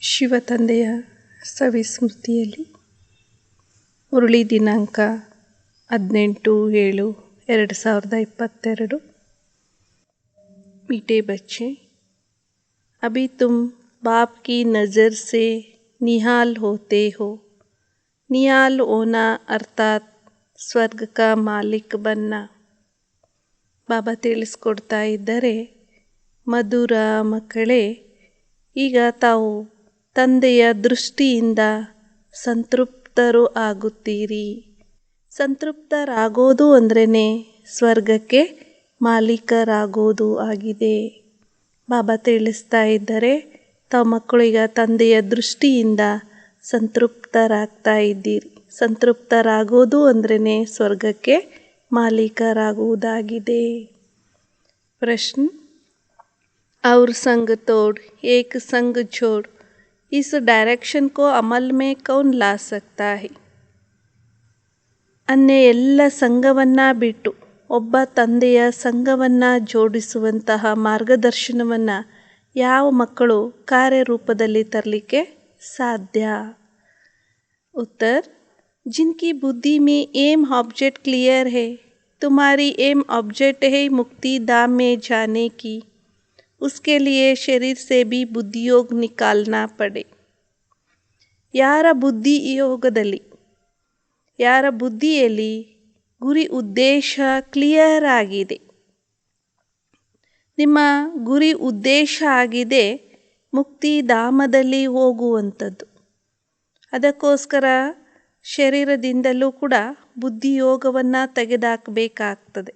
ಶಿವತಂದೆಯ ಸವಿಸ್ಮೃತಿಯಲ್ಲಿ ಮುರಳಿ ದಿನಾಂಕ 18/7/2022। मीठे बच्चे, अभी तुम बाप की नज़र से निहाल होते हो। निहाल होना अर्थात स्वर्ग का मालिक बनना। ಬಾಬಾ ತಿಳಿಸ್ಕೊಡ್ತಾ ಇದ್ದರೆ, ಮಧುರ ಮಕ್ಕಳೇ, ಈಗ ತಾವು ತಂದೆಯ ದೃಷ್ಟಿಯಿಂದ ಸಂತೃಪ್ತರು ಆಗುತ್ತೀರಿ. ಸಂತೃಪ್ತರಾಗೋದು ಅಂದ್ರೇ ಸ್ವರ್ಗಕ್ಕೆ ಮಾಲೀಕರಾಗೋದು ಆಗಿದೆ. ಬಾಬಾ ತಿಳಿಸ್ತಾ ಇದ್ದರೆ, ತಾವು ಮಕ್ಕಳು ಈಗ ತಂದೆಯ ದೃಷ್ಟಿಯಿಂದ ಸಂತೃಪ್ತರಾಗ್ತಾ ಇದ್ದೀರಿ. ಸಂತೃಪ್ತರಾಗೋದು ಅಂದ್ರೇ ಸ್ವರ್ಗಕ್ಕೆ ಮಾಲೀಕರಾಗುವುದಾಗಿದೆ. प्रश्न, और संग तोड़ एक संग छोड़, इस डायरेक्शन को अमल में कौन ला सकता है? अन्य ಎಲ್ಲ ಸಂಘವನ್ನು ಬಿಟ್ಟು ಒಬ್ಬ ತಂದೆಯ ಸಂಘವನ್ನು ಜೋಡಿಸುವಂತಹ ಮಾರ್ಗದರ್ಶನವನ್ನು ಯಾವ ಮಕ್ಕಳು ಕಾರ್ಯರೂಪದಲ್ಲಿ ತರಲಿಕ್ಕೆ ಸಾಧ್ಯ? उत्तर, जिनकी बुद्धि में एम ऑब्जेक्ट क्लियर है। तुम्हारी एम ऑब्जेक्ट है मुक्ति धाम में जाने की। उसके लिए शरीर से भी बुद्धियोग निकालना पड़े। ಯಾರ ಬುದ್ಧಿಯಲ್ಲಿ ಗುರಿ ಉದ್ದೇಶ ಕ್ಲಿಯರ್ ಆಗಿದೆ, ನಿಮ್ಮ ಗುರಿ ಉದ್ದೇಶ ಆಗಿದೆ ಮುಕ್ತಿಧಾಮದಲ್ಲಿ ಹೋಗುವಂಥದ್ದು. ಅದಕ್ಕೋಸ್ಕರ ಶರೀರದಿಂದಲೂ ಕೂಡ ಬುದ್ಧಿಯೋಗವನ್ನು ತೆಗೆದುಹಾಕಬೇಕಾಗ್ತದೆ.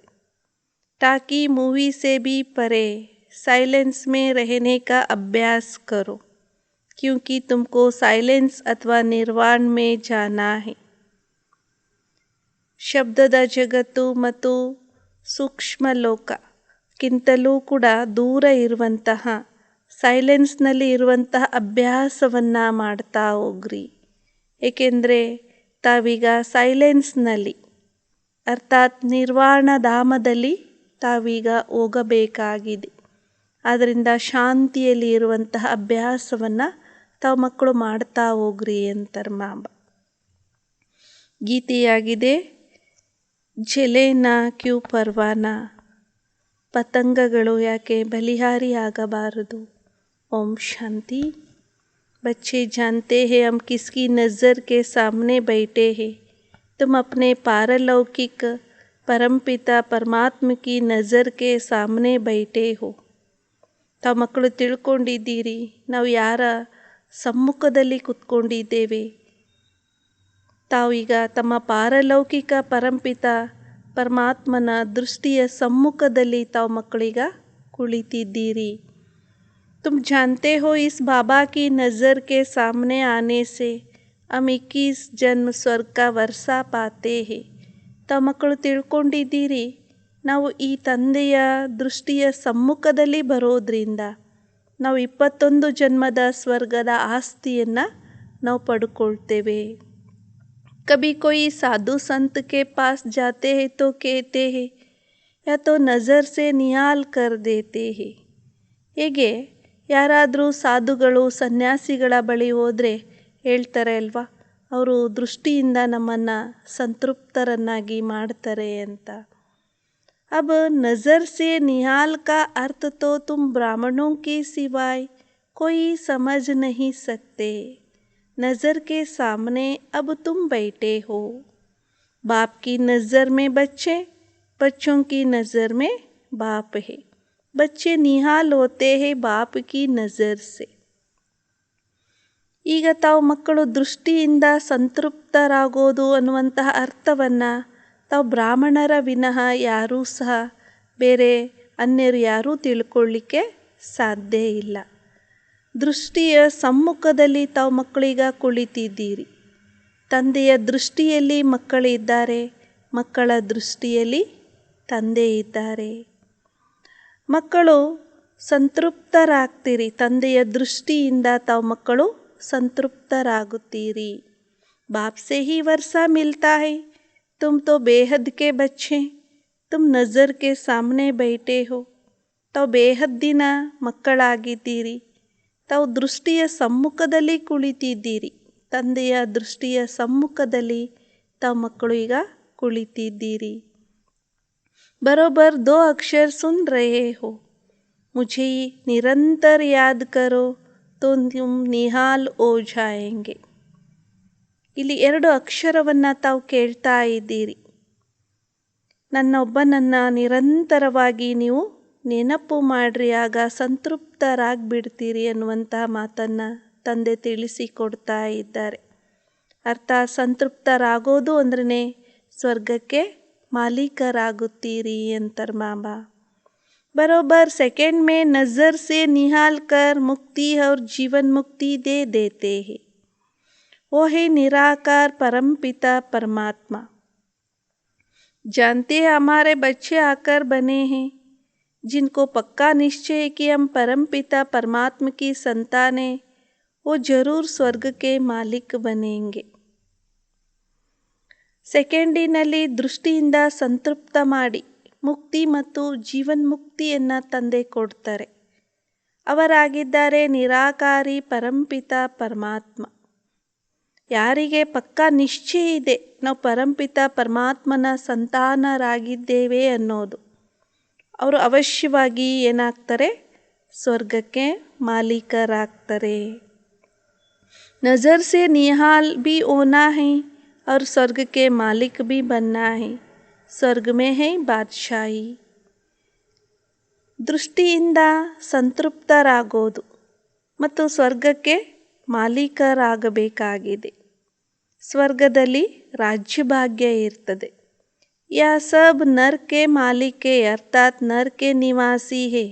ताकि मूवी से भी परे साइलेंस में रहने का अभ्यास करो, क्योंकि तुमको साइलेंस अथवा निर्वाण में जाना है. ಶಬ್ದದ ಜಗತ್ತು ಮತ್ತು ಸೂಕ್ಷ್ಮ ಲೋಕಕ್ಕಿಂತಲೂ ಕೂಡ ದೂರ ಇರುವಂತಹ ಸೈಲೆನ್ಸ್ನಲ್ಲಿ ಇರುವಂತಹ ಅಭ್ಯಾಸವನ್ನು ಮಾಡ್ತಾ ಹೋಗ್ರಿ. ಏಕೆಂದರೆ ತಾವೀಗ ಸೈಲೆನ್ಸ್ನಲ್ಲಿ ಅರ್ಥಾತ್ ನಿರ್ವಾಣ ಧಾಮದಲ್ಲಿ ತಾವೀಗ ಹೋಗಬೇಕಾಗಿದೆ. ಆದ್ದರಿಂದ ಶಾಂತಿಯಲ್ಲಿ ಇರುವಂತಹ ಅಭ್ಯಾಸವನ್ನು ತಾವು ಮಕ್ಕಳು ಮಾಡ್ತಾ ಹೋಗ್ರಿ ಅಂತಾರೆ ಬಾಬಾ. ಗೀತೆಯಾಗಿದೆ, ಜಲೇನ ಕ್ಯೂ ಪರ್ವಾನ, ಪತಂಗಗಳು ಯಾಕೆ ಬಲಿಹಾರಿ ಆಗಬಾರದು. ಓಂ ಶಾಂತಿ. बच्चे जानते हैं हम किसकी नज़र के सामने बैठे हैं? तुम अपने पारलौकिक परमपिता परमात्म की नज़र के सामने बैठे हो. ತಾವು ಮಕ್ಕಳು ತಿಳ್ಕೊಂಡಿದ್ದೀರಿ, ನಾವು ಯಾರ ಸಮ್ಮುಖದಲ್ಲಿ ಕುತ್ಕೊಂಡಿದ್ದೇವೆ. ತಾವೀಗ ತಮ್ಮ ಪಾರಲೌಕಿಕ ಪರಂಪಿತ ಪರಮಾತ್ಮನ ದೃಷ್ಟಿಯ ಸಮ್ಮುಖದಲ್ಲಿ ತಾವು ಮಕ್ಕಳೀಗ ಕುಳಿತಿದ್ದೀರಿ. तुम जानते हो इस बाबा की नज़र के सामने आने से हम 21 जन्म स्वर्ग का वर्षा पाते हैं. ತಾವು ಮಕ್ಕಳು ತಿಳ್ಕೊಂಡಿದ್ದೀರಿ, ನಾವು ಈ ತಂದೆಯ ದೃಷ್ಟಿಯ ಸಮ್ಮುಖದಲ್ಲಿ ಬರೋದ್ರಿಂದ ನಾವು 21 ಜನ್ಮದ ಸ್ವರ್ಗದ ಆಸ್ತಿಯನ್ನು ನಾವು ಪಡ್ಕೊಳ್ತೇವೆ. कभी कोई साधु संत के पास जाते हैं तो कहते हैं या तो नज़र से निहाल कर देते हैं. ಹೇಗೆ ಯಾರಾದರೂ ಸಾಧುಗಳು ಸನ್ಯಾಸಿಗಳ ಬಳಿ ಹೋದರೆ ಹೇಳ್ತಾರೆ ಅಲ್ವಾ, ಅವರು ದೃಷ್ಟಿಯಿಂದ ನಮ್ಮನ್ನು ಸಂತೃಪ್ತರನ್ನಾಗಿ ಮಾಡ್ತಾರೆ ಅಂತ. अब नज़र से निहाल का अर्थ तो तुम ब्राह्मणों के सिवाय कोई समझ नहीं सकते. नज़र के सामने अब तुम बैठे हो. बाप की नज़र में बच्चे, बच्चों की नज़र में बाप है. बच्चे निहाल होते हैं बाप की नज़र से. ಈಗ ತಾವು ಮಕ್ಕಳು ದೃಷ್ಟಿಯಿಂದ ಸಂತೃಪ್ತರಾಗೋದು ಅನ್ನುವಂತಹ ಅರ್ಥವನ್ನು ತಾವು ಬ್ರಾಹ್ಮಣರ ವಿನಃ ಯಾರೂ ಸಹ ಬೇರೆ ಅನ್ಯರು ಯಾರೂ ತಿಳ್ಕೊಳ್ಳಿಕ್ಕೆ ಸಾಧ್ಯ ಇಲ್ಲ. ದೃಷ್ಟಿಯ ಸಮ್ಮುಖದಲ್ಲಿ ತಾವು ಮಕ್ಕಳೀಗ ಕುಳಿತಿದ್ದೀರಿ. ತಂದೆಯ ದೃಷ್ಟಿಯಲ್ಲಿ ಮಕ್ಕಳಿದ್ದಾರೆ, ಮಕ್ಕಳ ದೃಷ್ಟಿಯಲ್ಲಿ ತಂದೆ ಇದ್ದಾರೆ. ಮಕ್ಕಳು ಸಂತೃಪ್ತರಾಗ್ತೀರಿ, ತಂದೆಯ ದೃಷ್ಟಿಯಿಂದ ತಾವು ಮಕ್ಕಳು ಸಂತೃಪ್ತರಾಗುತ್ತೀರಿ. बाप से ही वर्षा मिलता है. तुम तो बेहद के बच्चे, तुम नज़र के सामने बैठे हो. ತಾವು ಬೇಹದ್ದಿನ ಮಕ್ಕಳಾಗಿದ್ದೀರಿ, ತಾವು ದೃಷ್ಟಿಯ ಸಮ್ಮುಖದಲ್ಲಿ ಕುಳಿತಿದ್ದೀರಿ. ತಂದೆಯ ದೃಷ್ಟಿಯ ಸಮ್ಮುಖದಲ್ಲಿ ತಾವು ಮಕ್ಕಳು ಈಗ ಕುಳಿತಿದ್ದೀರಿ. बरोबर 2 अक्षर सुन रहे हो, मुझे निरंतर याद करो तो तुम निहाल हो जाएंगे. ಇಲ್ಲಿ 2 ಅಕ್ಷರವನ್ನು ತಾವು ಕೇಳ್ತಾ ಇದ್ದೀರಿ. ನನ್ನೊಬ್ಬನನ್ನು ನಿರಂತರವಾಗಿ ನೀವು ನೆನಪು ಮಾಡ್ರಿ, ಆಗ ಸಂತೃಪ್ತರಾಗ್ಬಿಡ್ತೀರಿ ಅನ್ನುವಂತಹ ಮಾತನ್ನು ತಂದೆ ತಿಳಿಸಿಕೊಡ್ತಾ ಇದ್ದಾರೆ. ಅರ್ಥಾತ್ ಸಂತೃಪ್ತರಾಗೋದು ಅಂದ್ರೆ ಸ್ವರ್ಗಕ್ಕೆ ಮಾಲೀಕರಾಗುತ್ತೀರಿ ಅಂತಾರೆ ಬಾಬಾ. बरोबर सेकंड में नज़र से निहाल कर मुक्ति और जीवन मुक्ति दे देते हैं. वो है निराकार परमपिता परमात्मा. जानते हैं हमारे बच्चे आकर बने हैं, जिनको पक्का निश्चय है कि हम परमपिता परमात्मा की संतान हैं, वो जरूर स्वर्ग के मालिक बनेंगे. ಸೆಕೆಂಡಿನಲ್ಲಿ ದೃಷ್ಟಿಯಿಂದ ಸಂತೃಪ್ತ ಮಾಡಿ ಮುಕ್ತಿ ಮತ್ತು ಜೀವನ್ಮುಕ್ತಿಯನ್ನು ತಂದೆ ಕೊಡ್ತಾರೆ. ಅವರಾಗಿದ್ದಾರೆ ನಿರಾಕಾರಿ ಪರಂಪಿತ ಪರಮಾತ್ಮ. ಯಾರಿಗೆ ಪಕ್ಕಾ ನಿಶ್ಚಯ ಇದೆ ನಾವು ಪರಂಪಿತ ಪರಮಾತ್ಮನ ಸಂತಾನರಾಗಿದ್ದೇವೆ ಅನ್ನೋದು, ಅವರು ಅವಶ್ಯವಾಗಿ ಏನಾಗ್ತಾರೆ, ಸ್ವರ್ಗಕ್ಕೆ ಮಾಲೀಕರಾಗ್ತಾರೆ. ನಜರ್ ಸೆ ನಿಹಾಲ್ ಬಿ ಹೋನಾ ಹೈ और स्वर्ग के मालिक भी बनना है. स्वर्ग में है बादशाही. ದೃಷ್ಟಿಯಿಂದ ಸಂತೃಪ್ತರಾಗೋದು ಮತ್ತು ಸ್ವರ್ಗಕ್ಕೆ ಮಾಲೀಕರಾಗಬೇಕಾಗಿದೆ. ಸ್ವರ್ಗದಲ್ಲಿ ರಾಜ್ಯಭಾಗ್ಯ ಇರ್ತದೆ. ಯಾ ಸಬ್ ನರ್ ಕೆ ಮಾಲೀಕೆ ಅರ್ಥಾತ್ ನರ್ ಕೆ ನಿವಾಸಿ ಹೇ.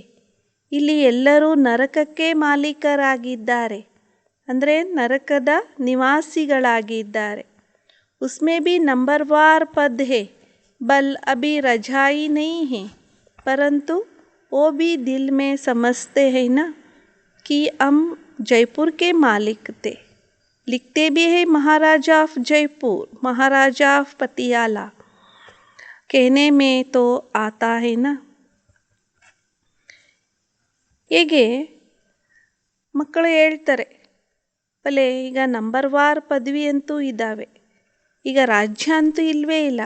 ಇಲ್ಲಿ ಎಲ್ಲರೂ ನರಕಕ್ಕೆ ಮಾಲೀಕರಾಗಿದ್ದಾರೆ, ಅಂದರೆ ನರಕದ ನಿವಾಸಿಗಳಾಗಿದ್ದಾರೆ. उसमें भी नंबरवार पद है, बल अभी रजाई नहीं है, परंतु वो भी दिल में समझते हैं ना कि हम जयपुर के मालिक थे. लिखते भी है महाराजा ऑफ जयपुर, महाराजा ऑफ पटियाला. कहने में तो आता है ना. ಹೇಗೆ ಮಕ್ಕಳು ಹೇಳ್ತಾರೆ, ಭಲೆ ಈಗ ನಂಬರ್ವಾರ್ ಪದವಿ ಅಂತೂ ಇದ್ದಾವೆ, ಈಗ ರಾಜ್ಯ ಅಂತೂ ಇಲ್ಲವೇ ಇಲ್ಲ.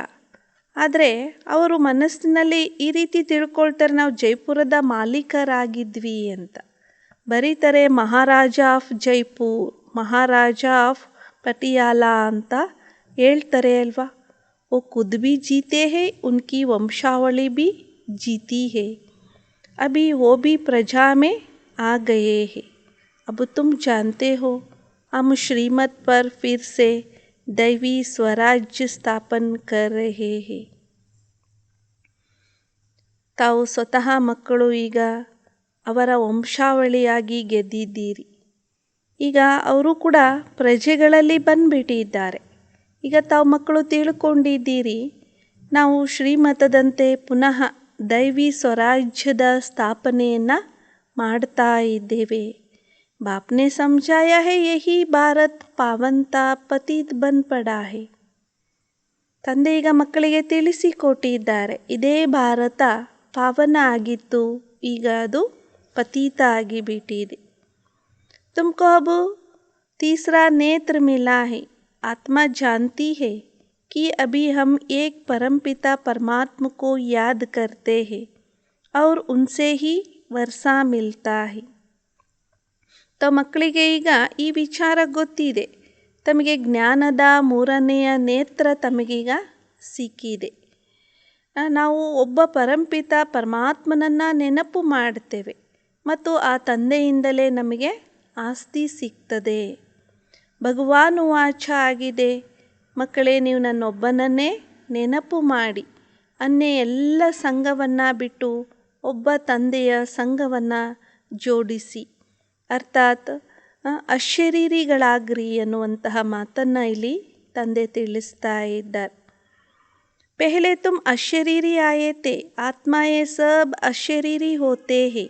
ಆದರೆ ಅವರು ಮನಸ್ಸಿನಲ್ಲಿ ಈ ರೀತಿ ತಿಳ್ಕೊಳ್ತಾರೆ, ನಾವು ಜೈಪುರದ ಮಾಲೀಕರಾಗಿದ್ವಿ ಅಂತ. ಬರೀತಾರೆ ಮಹಾರಾಜ ಆಫ್ ಜೈಪುರ್, ಮಹಾರಾಜ ಆಫ್ ಪಟಿಯಾಲಾ ಅಂತ ಹೇಳ್ತಾರೆ ಅಲ್ವಾ. वो खुद भी जीते हैं, उनकी वंशावली भी जीती है. अभी वो भी प्रजा में आ गए हैं. अब तुम जानते हो हम श्रीमत पर फिर से दैवी स्वराज्य स्थापन कर रहे हैं. ತಾವು ಸ್ವತಃ ಮಕ್ಕಳು ಈಗ ಅವರ ವಂಶಾವಳಿಯಾಗಿ ಗೆದ್ದಿದ್ದೀರಿ. ಈಗ ಅವರು ಕೂಡ ಪ್ರಜೆಗಳಲ್ಲಿ ಬಂದ್ಬಿಟ್ಟಿದ್ದಾರೆ. ಈಗ ತಾವು ಮಕ್ಕಳು ತಿಳ್ಕೊಂಡಿದ್ದೀರಿ, ನಾವು ಶ್ರೀಮತದಂತೆ ಪುನಃ ದೈವಿ ಸ್ವರಾಜ್ಯದ ಸ್ಥಾಪನೆಯನ್ನು ಮಾಡ್ತಾ ಇದ್ದೇವೆ. बाप ने समझाया है यही भारत पावनता पतित बन पड़ा है. ತಂದೆ ಈಗ ಮಕ್ಕಳಿಗೆ ತಿಳಿಸಿಕೊಟ್ಟಿದ್ದಾರೆ, ಇದೇ ಭಾರತ ಪಾವನ ಆಗಿತ್ತು, ಈಗ ಅದು ಪತೀತ ಆಗಿಬಿಟ್ಟಿದೆ. ತುಮಕೋ ಅಬ್ ತೀಸರಾ ನೇತ್ರ ಮಿಲಾ ಹೈ. ಆತ್ಮ ಜಾನ್ತಿ ಹೈ कि अभी हम एक परमपिता परमात्मा को याद करते हैं और उनसे ही वर्षा मिलता है. ಮಕ್ಕಳಿಗೆ ಈಗ ಈ ವಿಚಾರ ಗೊತ್ತಿದೆ, ತಮಗೆ ಜ್ಞಾನದ 3ನೆಯ ನೇತ್ರ ತಮಗೀಗ ಸಿಕ್ಕಿದೆ. ನಾವು ಒಬ್ಬ ಪರಂಪಿತ ಪರಮಾತ್ಮನನ್ನು ನೆನಪು ಮಾಡ್ತೇವೆ ಮತ್ತು ಆ ತಂದೆಯಿಂದಲೇ ನಮಗೆ ಆಸ್ತಿ ಸಿಗ್ತದೆ. ಭಗವಾನ್ ವಾಚ ಆಗಿದೆ, ಮಕ್ಕಳೇ ನೀವು ನನ್ನೊಬ್ಬನನ್ನೇ ನೆನಪು ಮಾಡಿ, ಅನ್ನೇ ಎಲ್ಲ ಸಂಘವನ್ನು ಬಿಟ್ಟು ಒಬ್ಬ ತಂದೆಯ ಸಂಘವನ್ನು ಜೋಡಿಸಿ, ಅರ್ಥಾತ್ ಅಶರೀರಿಗಳಾಗ್ರಿ ಅನ್ನುವಂತಹ ಮಾತನ್ನು ಇಲ್ಲಿ ತಂದೆ ತಿಳಿಸ್ತಾ ಇದ್ದಾರೆ. ಪೆಹಲೆ ತುಮ್ ಅಶರೀರಿ ಆಯೇ ತೆ, ಆತ್ಮ ಯೇ ಸಬ್ ಅಶರೀರಿ ಹೋತೆ ಹೇ.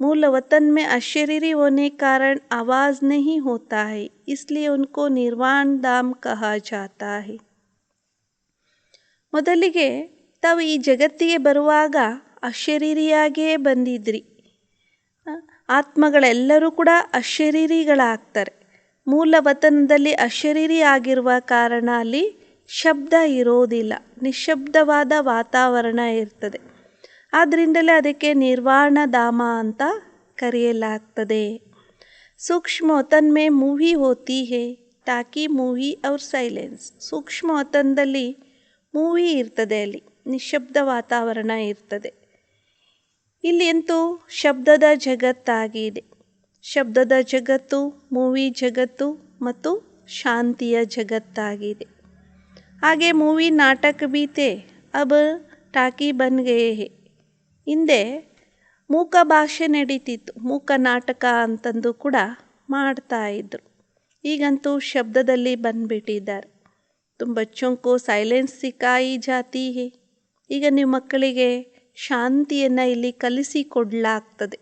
मूल वतन में अशरीरी होने कारण आवाज़ नहीं होता है, इसलिए उनको निर्वाण धाम कहा जाता है. ಮೊದಲಿಗೆ ತಾವು ಈ ಜಗತ್ತಿಗೆ ಬರುವಾಗ ಅಶರೀರಿಯಾಗಿಯೇ ಬಂದಿದ್ರಿ. ಆತ್ಮಗಳೆಲ್ಲರೂ ಕೂಡ ಅಶರೀರಿಗಳಾಗ್ತಾರೆ. ಮೂಲ ವತನದಲ್ಲಿ ಅಶರೀರಿ ಆಗಿರುವ ಕಾರಣ ಅಲ್ಲಿ ಶಬ್ದ ಇರೋದಿಲ್ಲ, ನಿಶ್ಶಬ್ದವಾದ ವಾತಾವರಣ ಇರ್ತದೆ. ಆದ್ದರಿಂದಲೇ ಅದಕ್ಕೆ ನಿರ್ವಾಣ ಧಾಮ ಅಂತ ಕರೆಯಲಾಗ್ತದೆ. ಸೂಕ್ಷ್ಮ ವತನ್ ಮೇ ಮೂವಿ ಹೋತಿ ಹೇ ತಾಕಿ ಮೂವಿ ಔರ್ ಸೈಲೆನ್ಸ್. ಸೂಕ್ಷ್ಮ ವತನದಲ್ಲಿ ಮೂವಿ ಇರ್ತದೆ, ಅಲ್ಲಿ ನಿಶ್ಶಬ್ದ ವಾತಾವರಣ ಇರ್ತದೆ. ಇಲ್ಲಿ ಅಂತೂ ಶಬ್ದದ ಜಗತ್ತಾಗಿದೆ. ಶಬ್ದದ ಜಗತ್ತು, ಮೂವಿ ಜಗತ್ತು ಮತ್ತು ಶಾಂತಿಯ ಜಗತ್ತಾಗಿದೆ. ಹಾಗೆ ಮೂವಿ ನಾಟಕ ಬಿ ಥೇ, ಅಬ್ ಟಾಕಿ ಬನ್ ಗಯೇ ಹೇ. ಹಿಂದೆ ಮೂಕ ಭಾಷೆ ನಡೀತಿತ್ತು, ಮೂಕ ನಾಟಕ ಅಂತಂದು ಕೂಡ ಮಾಡ್ತಾ ಇದ್ರು. ಈಗಂತೂ ಶಬ್ದದಲ್ಲಿ ಬಂದ್ಬಿಟ್ಟಿದ್ದಾರೆ. ತುಮ್ ಬಚ್ಚೋಂ ಕೋ ಸೈಲೆನ್ಸ್ ಸಿಖಾಯಿ ಜಾತಿ ಹೇ. ಈಗ ನೀವು ಮಕ್ಕಳಿಗೆ ಶಾಂತಿಯನ್ನು ಇಲ್ಲಿ ಕಲಿಸಿಕೊಡಲಾಗ್ತದೆ.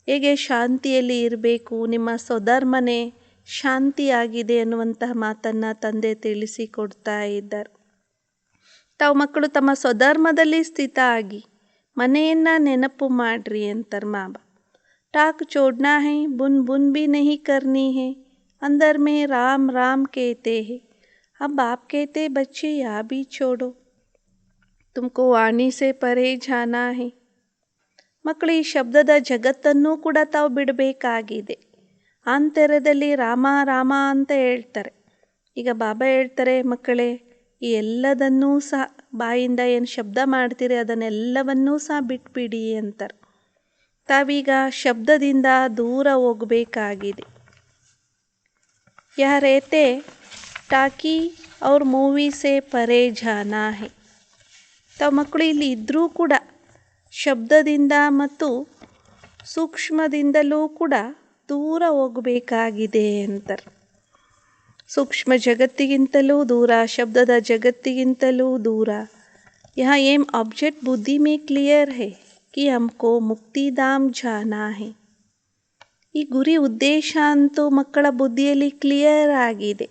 ಹೇಗೆ ಶಾಂತಿಯಲ್ಲಿ ಇರಬೇಕು, ನಿಮ್ಮ ಸ್ವಧರ್ಮನೇ ಶಾಂತಿಯಾಗಿದೆ ಅನ್ನುವಂತಹ ಮಾತನ್ನು ತಂದೆ ತಿಳಿಸಿಕೊಡ್ತಾ ಇದ್ದಾರೆ. ತಾವು ಮಕ್ಕಳು ತಮ್ಮ ಸ್ವಧರ್ಮದಲ್ಲಿ ಸ್ಥಿತ ಆಗಿ ಮನೆಯನ್ನು ನೆನಪು ಮಾಡ್ರಿ ಅಂತಾರೆ ಮಾಬಾ. ಟಾಕ್ ಚೋಡ್ನಾ ಹೇ, ಬುನ್ ಬುನ್ ಬಿ ನಹಿ ಕರ್ನಿ ಹೇ, ಅಂದರ್ ಮೇ ರಾಮ್ ರಾಮ್ ಕೇತೆ ಹೇ. अब आप कहते बच्चे यहाँ भी छोड़ो, तुमको वाणी से परे जाना है. ಮಕ್ಕಳು ಈ ಶಬ್ದದ ಜಗತ್ತನ್ನೂ ಕೂಡ ತಾವು ಬಿಡಬೇಕಾಗಿದೆ. ಆಂತರ್ಯದಲ್ಲಿ ರಾಮ ರಾಮ ಅಂತ ಹೇಳ್ತಾರೆ. ಈಗ ಬಾಬಾ ಹೇಳ್ತಾರೆ, ಮಕ್ಕಳೇ ಈ ಎಲ್ಲದನ್ನೂ ಸಹ ಬಾಯಿಂದ ಏನು ಶಬ್ದ ಮಾಡ್ತೀರಿ ಅದನ್ನೆಲ್ಲವನ್ನೂ ಸಹ ಬಿಟ್ಬಿಡಿ ಅಂತಾರೆ. ತಾವೀಗ ಶಬ್ದದಿಂದ ದೂರ ಹೋಗಬೇಕಾಗಿದೆ. ಯಹ ರೇತೆ ಟಾಕಿ ಅವ್ರ ಮೂವಿ ಸೇ ಪರೇ ಜಾನಾ ಹೇ. ತಾವು ಮಕ್ಕಳು ಇಲ್ಲಿ ಇದ್ದರೂ ಕೂಡ ಶಬ್ದದಿಂದ ಮತ್ತು ಸೂಕ್ಷ್ಮದಿಂದಲೂ ಕೂಡ ದೂರ ಹೋಗಬೇಕಾಗಿದೆ ಅಂತಾರೆ. ಸೂಕ್ಷ್ಮ ಜಗತ್ತಿಗಿಂತಲೂ ದೂರ, ಶಬ್ದದ ಜಗತ್ತಿಗಿಂತಲೂ ದೂರ. ಯಹ ಏಮ್ ಆಬ್ಜೆಕ್ಟ್ ಬುದ್ಧಿ ಮೇ ಕ್ಲಿಯರ್ ಹೇ ಕಿ ಹಮ್ಕೋ ಮುಕ್ತಿಧಾಮ್ ಜಾನಾ ಹೇ. ಈ ಗುರಿ ಉದ್ದೇಶ ಅಂತೂ ಮಕ್ಕಳ ಬುದ್ಧಿಯಲ್ಲಿ ಕ್ಲಿಯರ್ ಆಗಿದೆ.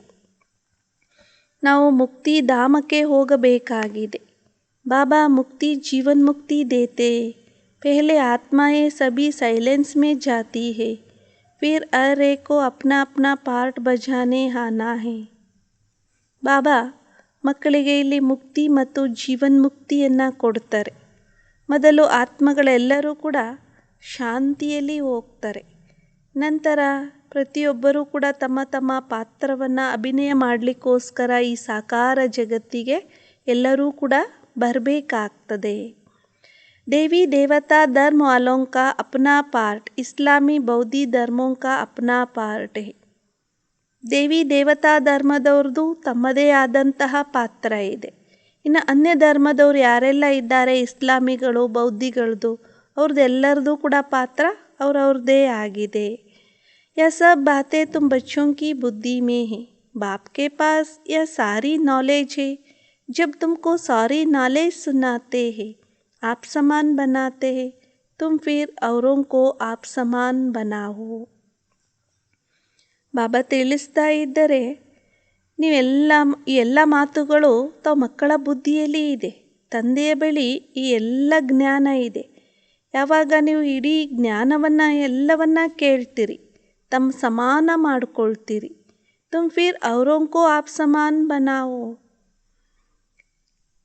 ನಾವು ಮುಕ್ತಿಧಾಮಕ್ಕೆ ಹೋಗಬೇಕಾಗಿದೆ. ಬಾಬಾ ಮುಕ್ತಿ ಜೀವನ್ ಮುಕ್ತಿ ದೇತೆ. ಪಹಲೆ ಆತ್ಮಾಯೇ ಸಭಿ ಸೈಲೆನ್ಸ್ ಮೇ ಜಾತಿ ಹೇ, ಫಿರ್ ಹರ್ ಏಕ್ ಕೋ ಅಪ್ನಾ ಅಪ್ನಾ ಪಾರ್ಟ್ ಬಜಾನೆ ಆನಾ ಹೇ. ಬಾಬಾ ಮಕ್ಕಳಿಗೆ ಇಲ್ಲಿ ಮುಕ್ತಿ ಮತ್ತು ಜೀವನ್ ಮುಕ್ತಿಯನ್ನು ಕೊಡ್ತಾರೆ. ಮೊದಲು ಆತ್ಮಗಳೆಲ್ಲರೂ ಕೂಡ ಶಾಂತಿಯಲ್ಲಿ ಹೋಗ್ತಾರೆ. ನಂತರ ಪ್ರತಿಯೊಬ್ಬರೂ ಕೂಡ ತಮ್ಮ ತಮ್ಮ ಪಾತ್ರವನ್ನು ಅಭಿನಯ ಮಾಡಲಿಕ್ಕೋಸ್ಕರ ಈ ಸಾಕಾರ ಜಗತ್ತಿಗೆ ಎಲ್ಲರೂ ಕೂಡ ಬರಬೇಕಾಗ್ತದೆ. ದೇವಿ ದೇವತಾ ಧರ್ಮ ವಾಲೋಂ ಕಾ ಅಪ್ನಾ ಪಾರ್ಟ್, ಇಸ್ಲಾಮಿ ಬೌದ್ಧಿ ಧರ್ಮೋಂ ಕಾ ಅಪ್ನಾ ಪಾರ್ಟ್ ಹೇ. ದೇವಿ ದೇವತಾ ಧರ್ಮದವ್ರದ್ದು ತಮ್ಮದೇ ಆದಂತಹ ಪಾತ್ರ ಇದೆ. ಇನ್ನು ಅನ್ಯ ಧರ್ಮದವ್ರು ಯಾರೆಲ್ಲ ಇದ್ದಾರೆ, ಇಸ್ಲಾಮಿಗಳು, ಬೌದ್ಧಿಗಳದ್ದು, ಅವ್ರದ್ದೆಲ್ಲರದ್ದು ಕೂಡ ಪಾತ್ರ ಅವ್ರವ್ರದ್ದೇ ಆಗಿದೆ. यह सब बातें तुम बच्चों की बुद्धि में है. बाप के पास यह सारी नॉलेज है. जब तुमको सारी नॉलेज सुनाते हैं, आप समान बनाते हैं, तुम फिर औरों को आप समान बनाओ. ಬಾಬಾ ತಿಳಿಸ್ತಾ ಇದ್ದರೆ, ಈ ಎಲ್ಲ ಮಾತುಗಳು ತಾವು ಮಕ್ಕಳ ಬುದ್ಧಿಯಲ್ಲಿ ಇದೆ. ತಂದೆಯ ಬಳಿ ಈ ಎಲ್ಲ ಜ್ಞಾನ ಇದೆ. ಯಾವಾಗ ನೀವು ಇಡೀ ಜ್ಞಾನವನ್ನು ಎಲ್ಲವನ್ನ ಕೇಳ್ತೀರಿ, ತಮ್ಮ ಸಮಾನ ಮಾಡಿಕೊಳ್ತೀರಿ. ತುಮ್ ಫಿರ್ ಔರೋಂ ಕೋ ಆಪ್ ಸಮಾನ್ ಬನಾವೋ.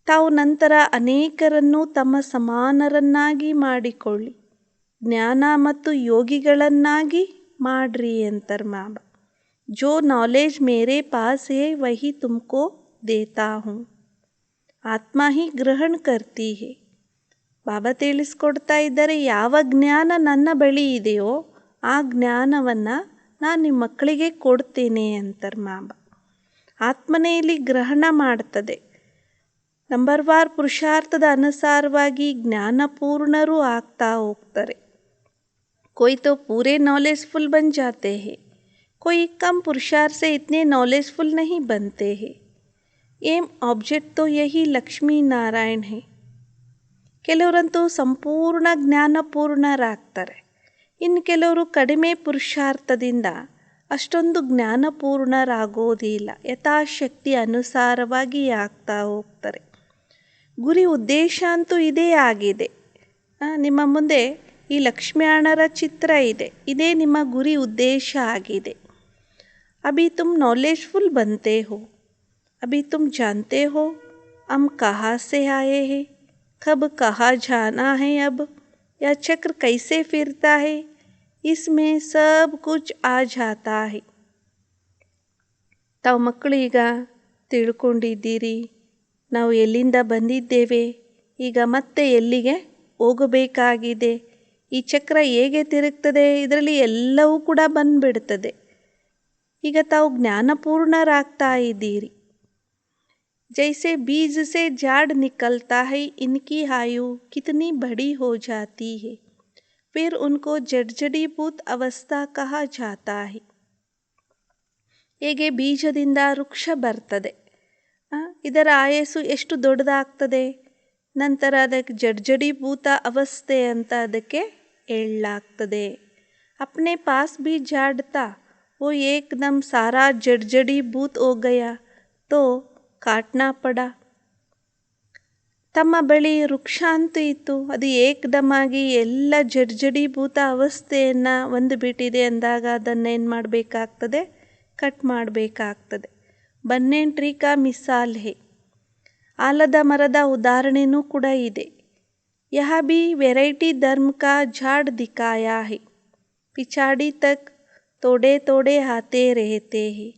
ತಾವು ನಂತರ ಅನೇಕರನ್ನು ತಮ್ಮ ಸಮಾನರನ್ನಾಗಿ ಮಾಡಿಕೊಳ್ಳಿ, ಜ್ಞಾನ ಮತ್ತು ಯೋಗಿಗಳನ್ನಾಗಿ ಮಾಡ್ರಿ ಅಂತಾರೆ ಮಾಬಾ. ಜೋ ನಾಲೆಜ್ ಮೇರೆ ಪಾಸ್ ಹೇ ವಹಿ ತುಮಕೋ ದೇತಾ ಹೂಂ. ಆತ್ಮ ಹಿ ಗ್ರಹಣ ಕರ್ತಿ ಹೇ. ಬಾಬಾ ತಿಳಿಸ್ಕೊಡ್ತಾ ಇದ್ದಾರೆ, ಯಾವ ಜ್ಞಾನ ನನ್ನ ಬಳಿ ಇದೆಯೋ ಆ ಜ್ಞಾನವನ್ನು ನಾನು ನಿಮ್ಮ ಮಕ್ಕಳಿಗೆ ಕೊಡ್ತೇನೆ ಅಂತಾರೆ ಮಾಬಾ. ಆತ್ಮನೇ ಇಲ್ಲಿ ಗ್ರಹಣ ಮಾಡ್ತದೆ. ನಂಬರ್ವಾರ್ ಪುರುಷಾರ್ಥದ ಅನುಸಾರವಾಗಿ ಜ್ಞಾನಪೂರ್ಣರು ಆಗ್ತಾ ಹೋಗ್ತಾರೆ. कोई तो पूरे नॉलेजफुल बन जाते हैं, कोई कम पुरुषार्थ से इतने नॉलेजफुल नहीं बनते हैं. एम ऑब्जेक्ट तो यही लक्ष्मी नारायण है. ಕೆಲವರಂತೂ ಸಂಪೂರ್ಣ ಜ್ಞಾನಪೂರ್ಣರಾಗ್ತಾರೆ. ಇನ್ನು ಕೆಲವರು ಕಡಿಮೆ ಪುರುಷಾರ್ಥದಿಂದ ಅಷ್ಟೊಂದು ಜ್ಞಾನಪೂರ್ಣರಾಗೋದಿಲ್ಲ. ಯಥಾಶಕ್ತಿ ಅನುಸಾರವಾಗಿ ಆಗ್ತಾ ಹೋಗ್ತಾರೆ. ಗುರಿ ಉದ್ದೇಶ ಅಂತೂ ಇದೇ ಆಗಿದೆ. ನಿಮ್ಮ ಮುಂದೆ ಈ ಲಕ್ಷ್ಮ್ಯಾಣರ ಚಿತ್ರ ಇದೆ. ಇದೇ ನಿಮ್ಮ ಗುರಿ ಉದ್ದೇಶ ಆಗಿದೆ. अभी तुम नॉलेजफुल बनते हो, अभी तुम जानते हो हम कहाँ से आए हैं, कब कहाँ जाना है, अब यह चक्र कैसे फिरता है, इसमें सब कुछ आ जाता है. ತಾವು ಮಕ್ಕಳು ಈಗ ತಿಳ್ಕೊಂಡಿದ್ದೀರಿ ನಾವು ಎಲ್ಲಿಂದ ಬಂದಿದ್ದೇವೆ, ಈಗ ಮತ್ತೆ ಎಲ್ಲಿಗೆ ಹೋಗಬೇಕಾಗಿದೆ, ಈ ಚಕ್ರ ಹೇಗೆ ತಿರುಗ್ತದೆ, ಇದರಲ್ಲಿ ಎಲ್ಲವೂ ಕೂಡ ಬಂದ್ಬಿಡ್ತದೆ. ಈಗ ತಾವು ಜ್ಞಾನಪೂರ್ಣರಾಗ್ತಾ ಇದ್ದೀರಿ. जैसे बीज से झाड़ निकलता है, इनकी आयु कितनी बड़ी हो जाती है, फिर उनको जड़जड़ीभूत अवस्था कहा जाता है. ಹೇಗೆ ಬೀಜದಿಂದ ವೃಕ್ಷ ಬರ್ತದೆ, ಇದರ ಆಯಸ್ಸು ಎಷ್ಟು ದೊಡ್ಡದಾಗ್ತದೆ, ನಂತರ ಅದಕ್ಕೆ ಜಡ್ಜಡೀಭೂತ ಅವಸ್ಥೆ ಅಂತ ಅದಕ್ಕೆ ಹೇಳಲಾಗ್ತದೆ. अपने पास भी झाड़ था, वो एकदम सारा जड़जड़ीभूत हो गया तो ಕಾಟ್ನಾ ಪಡ. ತಮ್ಮ ಬಳಿ ವೃಕ್ಷ ಅಂತೂ ಇತ್ತು, ಅದು ಏಕದಮಾಗಿ ಎಲ್ಲ ಜಡ್ಜಡೀಭೂತ ಅವಸ್ಥೆಯನ್ನು ಹೊಂದಿಬಿಟ್ಟಿದೆ ಅಂದಾಗ ಅದನ್ನೇನು ಮಾಡಬೇಕಾಗ್ತದೆ, ಕಟ್ ಮಾಡಬೇಕಾಗ್ತದೆ. ಬನ್ನೇನ್ ಟ್ರೀ ಕಾ ಮಿಸಾಲ್ ಹೇ, ಆಲದ ಮರದ ಉದಾಹರಣೆನೂ ಕೂಡ ಇದೆ. ಯಹ ಭಿ ವೆರೈಟಿ ಧರ್ಮ ಕಾ ಝಾಡ್ ದಿಖಾಯಾ ಹೇ, ಪಿಛಾಡಿ ತಕ್ ತೋಡೆ ತೋಡೆ ಆತೆ ರೆಹತೆ ಹೇ.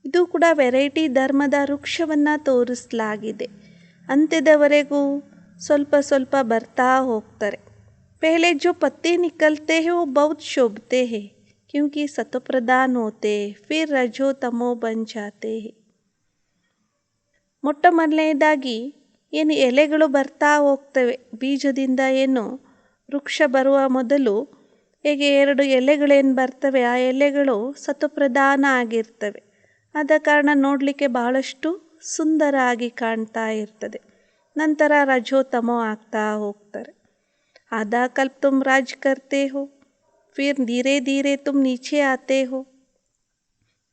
ಇದು ಕೂಡ ವೆರೈಟಿ ಧರ್ಮದ ವೃಕ್ಷವನ್ನು ತೋರಿಸಲಾಗಿದೆ. ಅಂತ್ಯದವರೆಗೂ ಸ್ವಲ್ಪ ಸ್ವಲ್ಪ ಬರ್ತಾ ಹೋಗ್ತಾರೆ. ಪೆಹಲೆ ಜೋ ಪತ್ತೆ ನಿಕಲ್ತೆ ಹೇ ವೋ ಬಹುತ್ ಶೋಭತೆ ಹೇ, ಕ್ಯೂಂಕಿ ಸತ್ವಪ್ರಧಾನ್ ಹೋತೆ ಫಿರ್ ರಜೋ ತಮೋ ಬನ್ ಜಾತೆ ಹೇ. ಮೊಟ್ಟ ಮೊದಲನೇದಾಗಿ ಏನು ಎಲೆಗಳು ಬರ್ತಾ ಹೋಗ್ತವೆ, ಬೀಜದಿಂದ ಏನು ವೃಕ್ಷ ಬರುವ ಮೊದಲು ಹೇಗೆ 2 ಎಲೆಗಳೇನು ಬರ್ತವೆ, ಆ ಎಲೆಗಳು ಸತ್ವಪ್ರಧಾನ ಆಗಿರ್ತವೆ. ಆದ ಕಾರಣ ನೋಡಲಿಕ್ಕೆ ಬಹಳಷ್ಟು ಸುಂದರ ಆಗಿ ಕಾಣ್ತಾ ಇರ್ತದೆ. ನಂತರ ರಜೋತಮೋ ಆಗ್ತಾ ಹೋಗ್ತಾರೆ. ಆಧಾ ಕಲ್ಪ ತುಮ್ ರಾಜ್ ಕರ್ತೆ ಹೋ, ಫಿರ್ ಧೀರೆ ಧೀರೆ ತುಮ್ ನೀಚೆ ಆತೆ ಹೋ.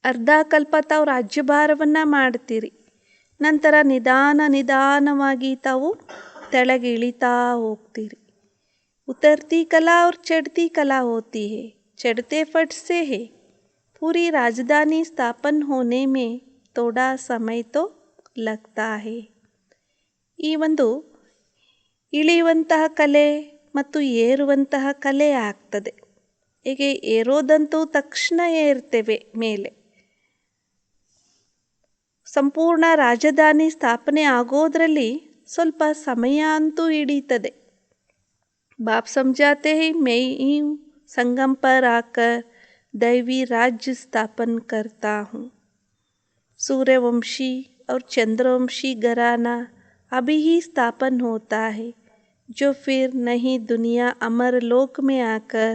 ಅರ್ಧ ಕಲ್ಪ ತಾವು ರಾಜ್ಯಭಾರವನ್ನು ಮಾಡ್ತೀರಿ, ನಂತರ ನಿಧಾನವಾಗಿ ತಾವು ತೆಳಗೆ ಇಳಿತಾ ಹೋಗ್ತೀರಿ. ಉತರ್ತಿ ಕಲಾ और चढ़ती कला होती है, चढ़ते फट से है, पूरी राजधानी स्थापन होने में थोड़ा समय तो लगता है. ಈ ಒಂದು ಇಳಿಯುವಂತಹ ಕಲೆ ಮತ್ತು ಏರುವಂತಹ ಕಲೆ ಆಗ್ತದೆ. ಹೀಗೆ ಏರೋದಂತೂ ತಕ್ಷಣ ಏರ್ತೇವೆ ಮೇಲೆ, ಸಂಪೂರ್ಣ ರಾಜಧಾನಿ ಸ್ಥಾಪನೆ ಆಗೋದ್ರಲ್ಲಿ ಸ್ವಲ್ಪ ಸಮಯ ಅಂತೂ ಹಿಡೀತದೆ. बाप समझाते हैं मैं ही संगम पर आकर दैवी राज्य स्थापन करता हूँ. सूर्यवंशी और चंद्रवंशी घराना अभी ही स्थापन होता है, जो फिर नई दुनिया अमर लोक में आकर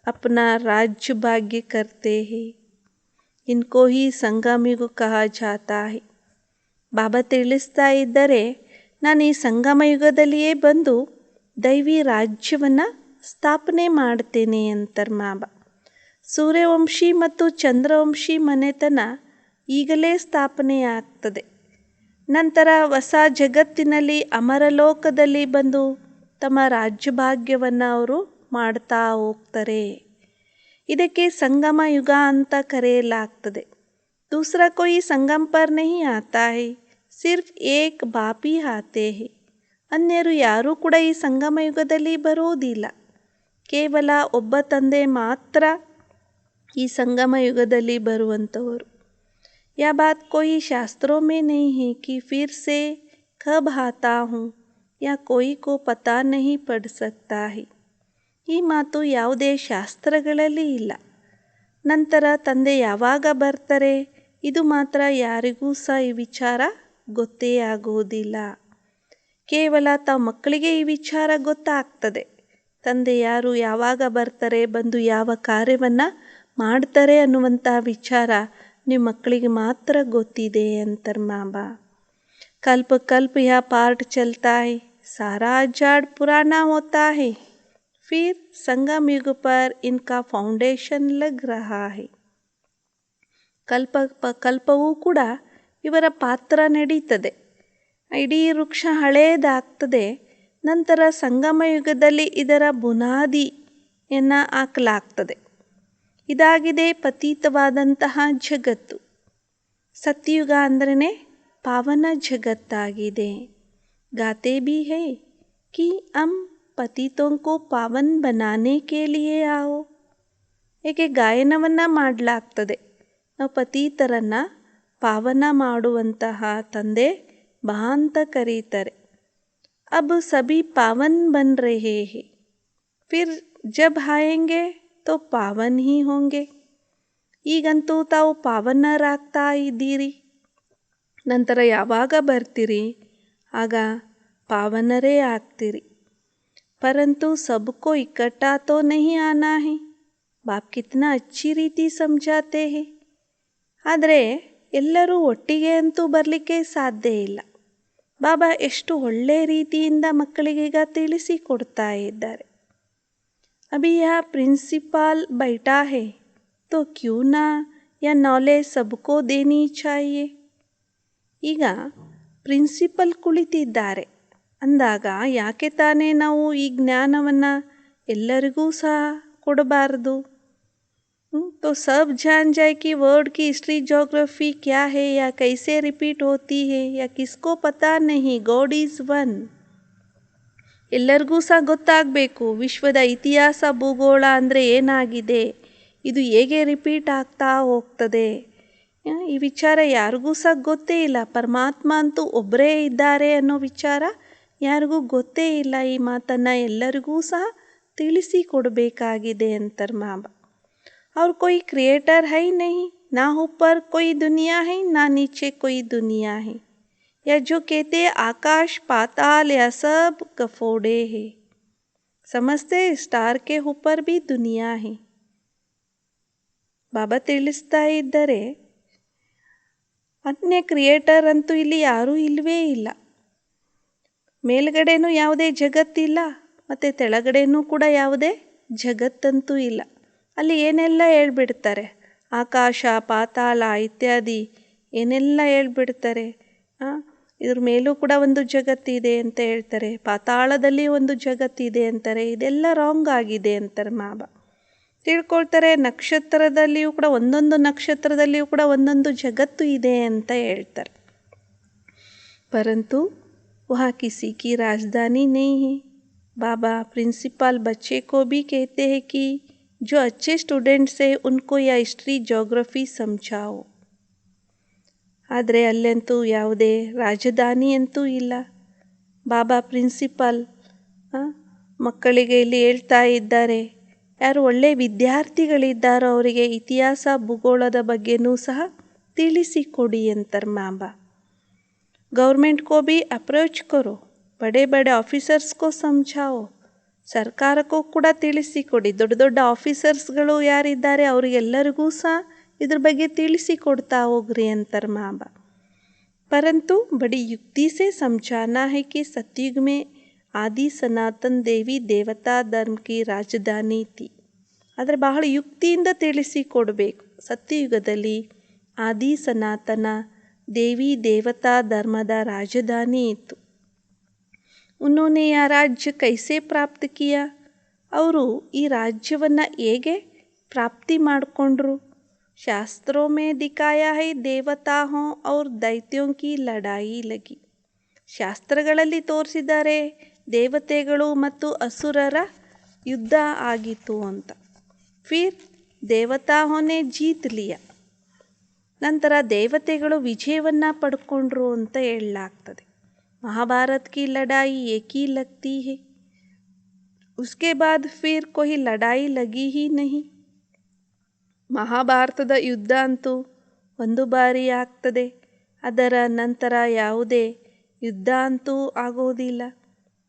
अपना राज्य भाग्य करते हैं. इनको ही संगम युग कहा जाता है. ಬಾಬಾ ತಿಳಿಸ್ತಾ ಇದ್ದರೆ, ನಾನು ಈ ಸಂಗಮ ಯುಗದಲ್ಲಿಯೇ ಬಂದು ದೈವಿ ರಾಜ್ಯವನ್ನು ಸ್ಥಾಪನೆ ಮಾಡ್ತೇನೆ ಅಂತಾರೆ ಬಾಬಾ. ಸೂರ್ಯವಂಶಿ ಮತ್ತು ಚಂದ್ರವಂಶಿ ಮನೆತನ ಈಗಲೇ ಸ್ಥಾಪನೆ ಆಗ್ತದೆ. ನಂತರ ಹೊಸ ಜಗತ್ತಿನಲ್ಲಿ ಅಮರಲೋಕದಲ್ಲಿ ಬಂದು ತಮ್ಮ ರಾಜ್ಯಭಾಗ್ಯವನ್ನು ಅವರು ಮಾಡ್ತಾ ಹೋಗ್ತಾರೆ. ಇದಕ್ಕೆ ಸಂಗಮ ಯುಗ ಅಂತ ಕರೆಯಲಾಗ್ತದೆ. दूसरा कोई संगम पर नहीं आता है, सिर्फ एक बाप ही आते हैं. ಅನ್ಯರು ಯಾರೂ ಕೂಡ ಈ ಸಂಗಮ ಯುಗದಲ್ಲಿ ಬರೋದಿಲ್ಲ, ಕೇವಲ ಒಬ್ಬ ತಂದೆ ಮಾತ್ರ ಈ ಸಂಗಮ ಯುಗದಲ್ಲಿ ಬರುವಂಥವರು. ಯಾ ಬಾತ್ ಕೋಯಿ ಶಾಸ್ತ್ರೋं में नहीं है कि फिर से कब आता हूँ, या कोई को पता नहीं पड़ सकता है. ಈ ಮಾತು ಯಾವುದೇ ಶಾಸ್ತ್ರಗಳಲ್ಲಿ ಇಲ್ಲ. ನಂತರ ತಂದೆ ಯಾವಾಗ ಬರ್ತಾರೆ ಇದು ಮಾತ್ರ ಯಾರಿಗೂ ಸಹ ಈ ವಿಚಾರ ಗೊತ್ತೇ ಆಗೋದಿಲ್ಲ. ಕೇವಲ ತಾವು ಮಕ್ಕಳಿಗೆ ಈ ವಿಚಾರ ಗೊತ್ತಾಗ್ತದೆ. ತಂದೆ ಯಾರು, ಯಾವಾಗ ಬರ್ತಾರೆ, ಬಂದು ಯಾವ ಕಾರ್ಯವನ್ನು ಮಾಡ್ತಾರೆ ಅನ್ನುವಂಥ ವಿಚಾರ ನಿಮ್ಮ ಮಕ್ಕಳಿಗೆ ಮಾತ್ರ ಗೊತ್ತಿದೆ ಅಂತಾರೆ ಬಾಬಾ. ಕಲ್ಪ ಕಲ್ಪ ಯಹ ಪಾರ್ಟ್ ಚಲ್ತಾ ಹೈ, ಸಾರಾ ಜಾಡ್ ಪುರಾನಾ ಹೋತಾ ಹೈ, ಫಿರ್ ಸಂಗಮ ಯುಗ ಪರ್ ಇನ್ಕಾ ಫೌಂಡೇಶನ್ ಲಗ್ ರಹಾ ಹೈ. ಕಲ್ಪವೂ ಕೂಡ ಇವರ ಪಾತ್ರ ನಡೀತದೆ. ಇಡೀ ವೃಕ್ಷ ಹಳೇದಾಗ್ತದೆ. ನಂತರ ಸಂಗಮ ಯುಗದಲ್ಲಿ ಇದರ ಬುನಾದಿ ಹಾಕಲಾಗ್ತದೆ. ಇದಾಗಿದೆ ಪತೀತವಾದಂತಹ ಜಗತ್ತು. ಸತ್ಯುಗ ಅಂದ್ರೇ ಪಾವನ ಜಗತ್ತಾಗಿದೆ. ಗಾತೆ ಭಿ ಹೈ कि हम पतितों को पावन बनाने के लिए आओ. ಏಕೆ ಗಾಯನವನ್ನು ಮಾಡಲಾಗ್ತದೆ. ನಾವು ಪತೀತರನ್ನು ಪಾವನ ಮಾಡುವಂತಹ ತಂದೆ ಬಾ ಅಂತ ಕರೀತಾರೆ. अब सभी पावन बन रहे हैं, फिर जब आएंगे तो पावन ही होंगे. ಈಗಂತೂ ತಾವು ಪಾವನರಾಗ್ತಾ ಇದ್ದೀರಿ, ನಂತರ ಯಾವಾಗ ಬರ್ತೀರಿ ಆಗ पावनरे ಆಗ್ತೀರಿ. परंतु सबको इकट्ठा तो नहीं आना है. बाप कितना अच्छी ರೀತಿ समझाते हैं. ಆದರೆ ಎಲ್ಲರೂ ಒಟ್ಟಿಗೆ ಅಂತೂ ಬರಲಿಕ್ಕೆ ಸಾಧ್ಯ ಇಲ್ಲ. ಬಾಬಾ ಎಷ್ಟು ಒಳ್ಳೆ ರೀತಿಯಿಂದ ಮಕ್ಕಳಿಗೀಗ ತಿಳಿಸಿಕೊಡ್ತಾ ಇದ್ದಾರೆ. अभी यहाँ प्रिंसिपल बैठा है तो क्यों ना यह नॉलेज सबको देनी चाहिए. ಈಗ ಪ್ರಿನ್ಸಿಪಲ್ ಕುಳಿತಿದ್ದಾರೆ ಅಂದಾಗ ಯಾಕೆ ತಾನೇ ನಾವು ಈ ಜ್ಞಾನವನ್ನು ಎಲ್ಲರಿಗೂ ಸಹ ಕೊಡಬಾರ್ದು. तो सब जान जाए कि वर्ड की हिस्ट्री जोग्राफी क्या है या कैसे रिपीट होती है या किसको पता नहीं. God is one. ಎಲ್ಲರಿಗೂ ಸಹ ಗೊತ್ತಾಗಬೇಕು ವಿಶ್ವದ ಇತಿಹಾಸ ಭೂಗೋಳ ಅಂದರೆ ಏನಾಗಿದೆ, ಇದು ಹೇಗೆ ರಿಪೀಟ್ ಆಗ್ತಾ ಹೋಗ್ತದೆ. ಈ ವಿಚಾರ ಯಾರಿಗೂ ಸಹ ಗೊತ್ತೇ ಇಲ್ಲ. ಪರಮಾತ್ಮ ಅಂತೂ ಒಬ್ಬರೇ ಇದ್ದಾರೆ ಅನ್ನೋ ವಿಚಾರ ಯಾರಿಗೂ ಗೊತ್ತೇ ಇಲ್ಲ. ಈ ಮಾತನ್ನು ಎಲ್ಲರಿಗೂ ಸಹ ತಿಳಿಸಿಕೊಡಬೇಕಾಗಿದೆ ಅಂತಾರೆ ಬಾಬಾ. और कोई क्रिएटर है ही नहीं, ना ऊपर कोई दुनिया है ना नीचे कोई दुनिया है. या जो कहते आकाश पाताल या सब गफोड़े है. समझते स्टार के ऊपर भी दुनिया है. ಬಾಬಾ ತಿಳಿಸ್ತಾ ಇದ್ದರೆ ಅನ್ಯ ಕ್ರಿಯೇಟರ್ ಅಂತೂ ಇಲ್ಲಿ ಯಾರೂ ಇಲ್ಲವೇ ಇಲ್ಲ. ಮೇಲ್ಗಡೆನೂ ಯಾವುದೇ ಜಗತ್ತಿಲ್ಲ ಮತ್ತು ತೆಳಗಡೆನೂ ಕೂಡ ಯಾವುದೇ ಜಗತ್ತಂತೂ ಇಲ್ಲ. ಅಲ್ಲಿ ಏನೆಲ್ಲ ಹೇಳ್ಬಿಡ್ತಾರೆ, ಆಕಾಶ ಪಾತಾಳ ಇತ್ಯಾದಿ ಏನೆಲ್ಲ ಹೇಳ್ಬಿಡ್ತಾರೆ. ಇದ್ರ ಮೇಲೂ ಕೂಡ ಒಂದು ಜಗತ್ತಿದೆ ಅಂತ ಹೇಳ್ತಾರೆ, ಪಾತಾಳದಲ್ಲಿ ಒಂದು ಜಗತ್ತಿದೆ ಅಂತಾರೆ. ಇದೆಲ್ಲ ರಾಂಗ್ ಆಗಿದೆ ಅಂತಾರೆ ಬಾಬಾ. ತಿಳ್ಕೊಳ್ತಾರೆ ನಕ್ಷತ್ರದಲ್ಲಿಯೂ ಕೂಡ ಒಂದೊಂದು ನಕ್ಷತ್ರದಲ್ಲಿಯೂ ಕೂಡ ಒಂದೊಂದು ಜಗತ್ತು ಇದೆ ಅಂತ ಹೇಳ್ತಾರೆ. परंतु वहाँ किसी की राजधानी नहीं है. बाबा प्रिंसिपल बच्चे को भी कहते हैं कि जो अच्छे स्टूडेंट्स है उनको यह हिस्ट्री जोग्राफी समझाओ. ಆದರೆ ಅಲ್ಲಂತೂ ಯಾವುದೇ ರಾಜಧಾನಿ ಅಂತೂ ಇಲ್ಲ. ಬಾಬಾ ಪ್ರಿನ್ಸಿಪಲ್ ಮಕ್ಕಳಿಗೆ ಇಲ್ಲಿ ಹೇಳ್ತಾ ಇದ್ದಾರೆ, ಯಾರು ಒಳ್ಳೆ ವಿದ್ಯಾರ್ಥಿಗಳಿದ್ದಾರೋ ಅವರಿಗೆ ಇತಿಹಾಸ ಭೂಗೋಳದ ಬಗ್ಗೆನೂ ಸಹ ತಿಳಿಸಿಕೊಡಿ ಅಂತಾರೆ ಬಾಬಾ. गवर्नमेंट को भी अप्रोच करो, बड़े बड़े ऑफिसर्स को समझाओ. ಸರ್ಕಾರಕ್ಕೂ ಕೂಡ ತಿಳಿಸಿಕೊಡಿ. ದೊಡ್ಡ ದೊಡ್ಡ ಆಫೀಸರ್ಸ್ಗಳು ಯಾರಿದ್ದಾರೆ ಅವರಿಗೆಲ್ಲರಿಗೂ ಸಹ ಇದ್ರ ಬಗ್ಗೆ ತಿಳಿಸಿಕೊಡ್ತಾ ಹೋಗ್ರಿ ಅಂತಾರೆ ಬಾಬಾ. परंतु बड़ी युक्ति से समझाना है कि सतयुग में आदि सनातन देवी देवता धर्म की राजधानी थी. ಆದರೆ ಬಹಳ ಯುಕ್ತಿಯಿಂದ ತಿಳಿಸಿಕೊಡಬೇಕು. ಸತ್ಯಯುಗದಲ್ಲಿ ಆದಿ ಸನಾತನ ದೇವಿ ದೇವತಾ ಧರ್ಮದ ರಾಜಧಾನಿ ಇತ್ತು. ಉನ್ನೋನೆ ಯಾ ರಾಜ್ಯ ಕೈಸೆ ಪ್ರಾಪ್ತ ಕಿಯಾ. ಅವರು ಈ ರಾಜ್ಯವನ್ನು ಹೇಗೆ ಪ್ರಾಪ್ತಿ ಮಾಡಿಕೊಂಡ್ರು. ಶಾಸ್ತ್ರೋं में दिखाया है देवता हों और दैत्यों की लड़ाई लगी. ಶಾಸ್ತ್ರಗಳಲ್ಲಿ ತೋರಿಸಿದ್ದಾರೆ ದೇವತೆಗಳು ಮತ್ತು ಅಸುರರ ಯುದ್ಧ ಆಗಿತ್ತು ಅಂತ. ಫಿರ್ ದೇವತಾಹೋನೆ ಜೀತ್ ಲಿಯಾ. ನಂತರ ದೇವತೆಗಳು ವಿಜಯವನ್ನು ಪಡ್ಕೊಂಡ್ರು ಅಂತ ಹೇಳಲಾಗ್ತದೆ. महाभारत की लड़ाई एक ही लगती है, उसके बाद फिर कोई लड़ाई लगी ही नहीं. ಮಹಾಭಾರತದ ಯುದ್ಧ ಅಂತೂ ಒಂದು ಬಾರಿ ಆಗ್ತದೆ, ಅದರ ನಂತರ ಯಾವುದೇ ಯುದ್ಧ ಅಂತೂ ಆಗೋದಿಲ್ಲ.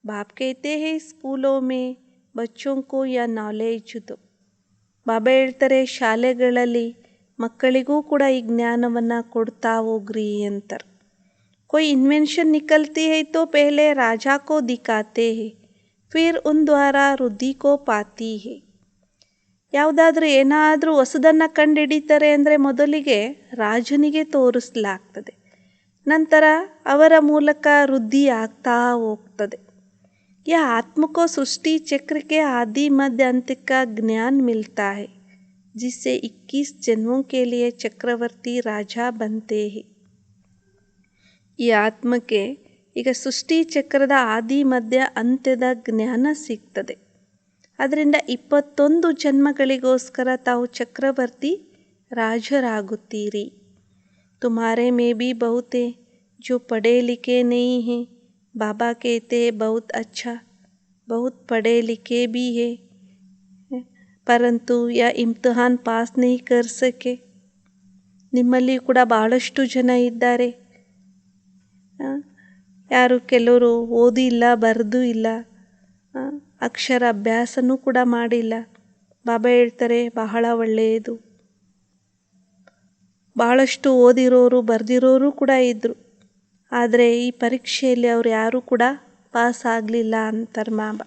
ಬಾಪ್ कहते हैं स्कूलों में बच्चों को यह नॉलेज दो. ಬಾಬಾ ಹೇಳ್ತಾರೆ ಶಾಲೆಗಳಲ್ಲಿ ಮಕ್ಕಳಿಗೂ ಕೂಡ ಈ ಜ್ಞಾನವನ್ನು ಕೊಡ್ತಾ ಹೋಗ್ರಿ ಅಂತಾರೆ. कोई इन्वेंशन निकलती है तो पहले राजा को दिखाते हैं, फिर उन द्वारा वृद्धि को पाती है. ಯಾವುದಾದ್ರೂ ಏನಾದರೂ ಹೊಸದನ್ನು ಕಂಡುಹಿಡಿತಾರೆ ಅಂದರೆ ಮೊದಲಿಗೆ ರಾಜನಿಗೆ ತೋರಿಸಲಾಗ್ತದೆ, ನಂತರ ಅವರ ಮೂಲಕ ವೃದ್ಧಿ ಆಗ್ತಾ ಹೋಗ್ತದೆ. यह आत्म को सृष्टि चक्र के आदि मध्य अंत का ज्ञान मिलता है, जिससे 21 जन्मों के लिए चक्रवर्ती राजा बनते हैं। ಈ ಆತ್ಮಕ್ಕೆ ಈಗ ಸೃಷ್ಟಿ ಚಕ್ರದ ಆದಿ ಮಧ್ಯ ಅಂತ್ಯದ ಜ್ಞಾನ ಸಿಗ್ತದೆ. ಅದರಿಂದ 21 ಜನ್ಮಗಳಿಗೋಸ್ಕರ ತಾವು ಚಕ್ರವರ್ತಿ ರಾಜರಾಗುತ್ತೀರಿ. तुम्हारे में भी बहुत है जो पढ़े लिखे नहीं हैं. बाबा कहते हैं बहुत अच्छा, बहुत पढ़े लिखे भी है, परंतु यह इम्तिहान पास नहीं कर सके. ನಿಮ್ಮಲ್ಲಿ ಕೂಡ ಬಹಳಷ್ಟು ಜನ ಇದ್ದಾರೆ, ಯಾರು ಕೆಲವರು ಓದಿಲ್ಲ, ಬರೆದು ಇಲ್ಲ, ಅಕ್ಷರ ಅಭ್ಯಾಸನೂ ಕೂಡ ಮಾಡಿಲ್ಲ. ಬಾಬಾ ಹೇಳ್ತಾರೆ ಬಹಳ ಒಳ್ಳೆಯದು. ಬಹಳಷ್ಟು ಓದಿರೋರು ಬರೆದಿರೋರು ಕೂಡ ಇದ್ದರು, ಆದರೆ ಈ ಪರೀಕ್ಷೆಯಲ್ಲಿ ಅವರು ಯಾರೂ ಕೂಡ ಪಾಸ್ ಆಗಲಿಲ್ಲ ಅಂತಾರೆ ಬಾಬಾ.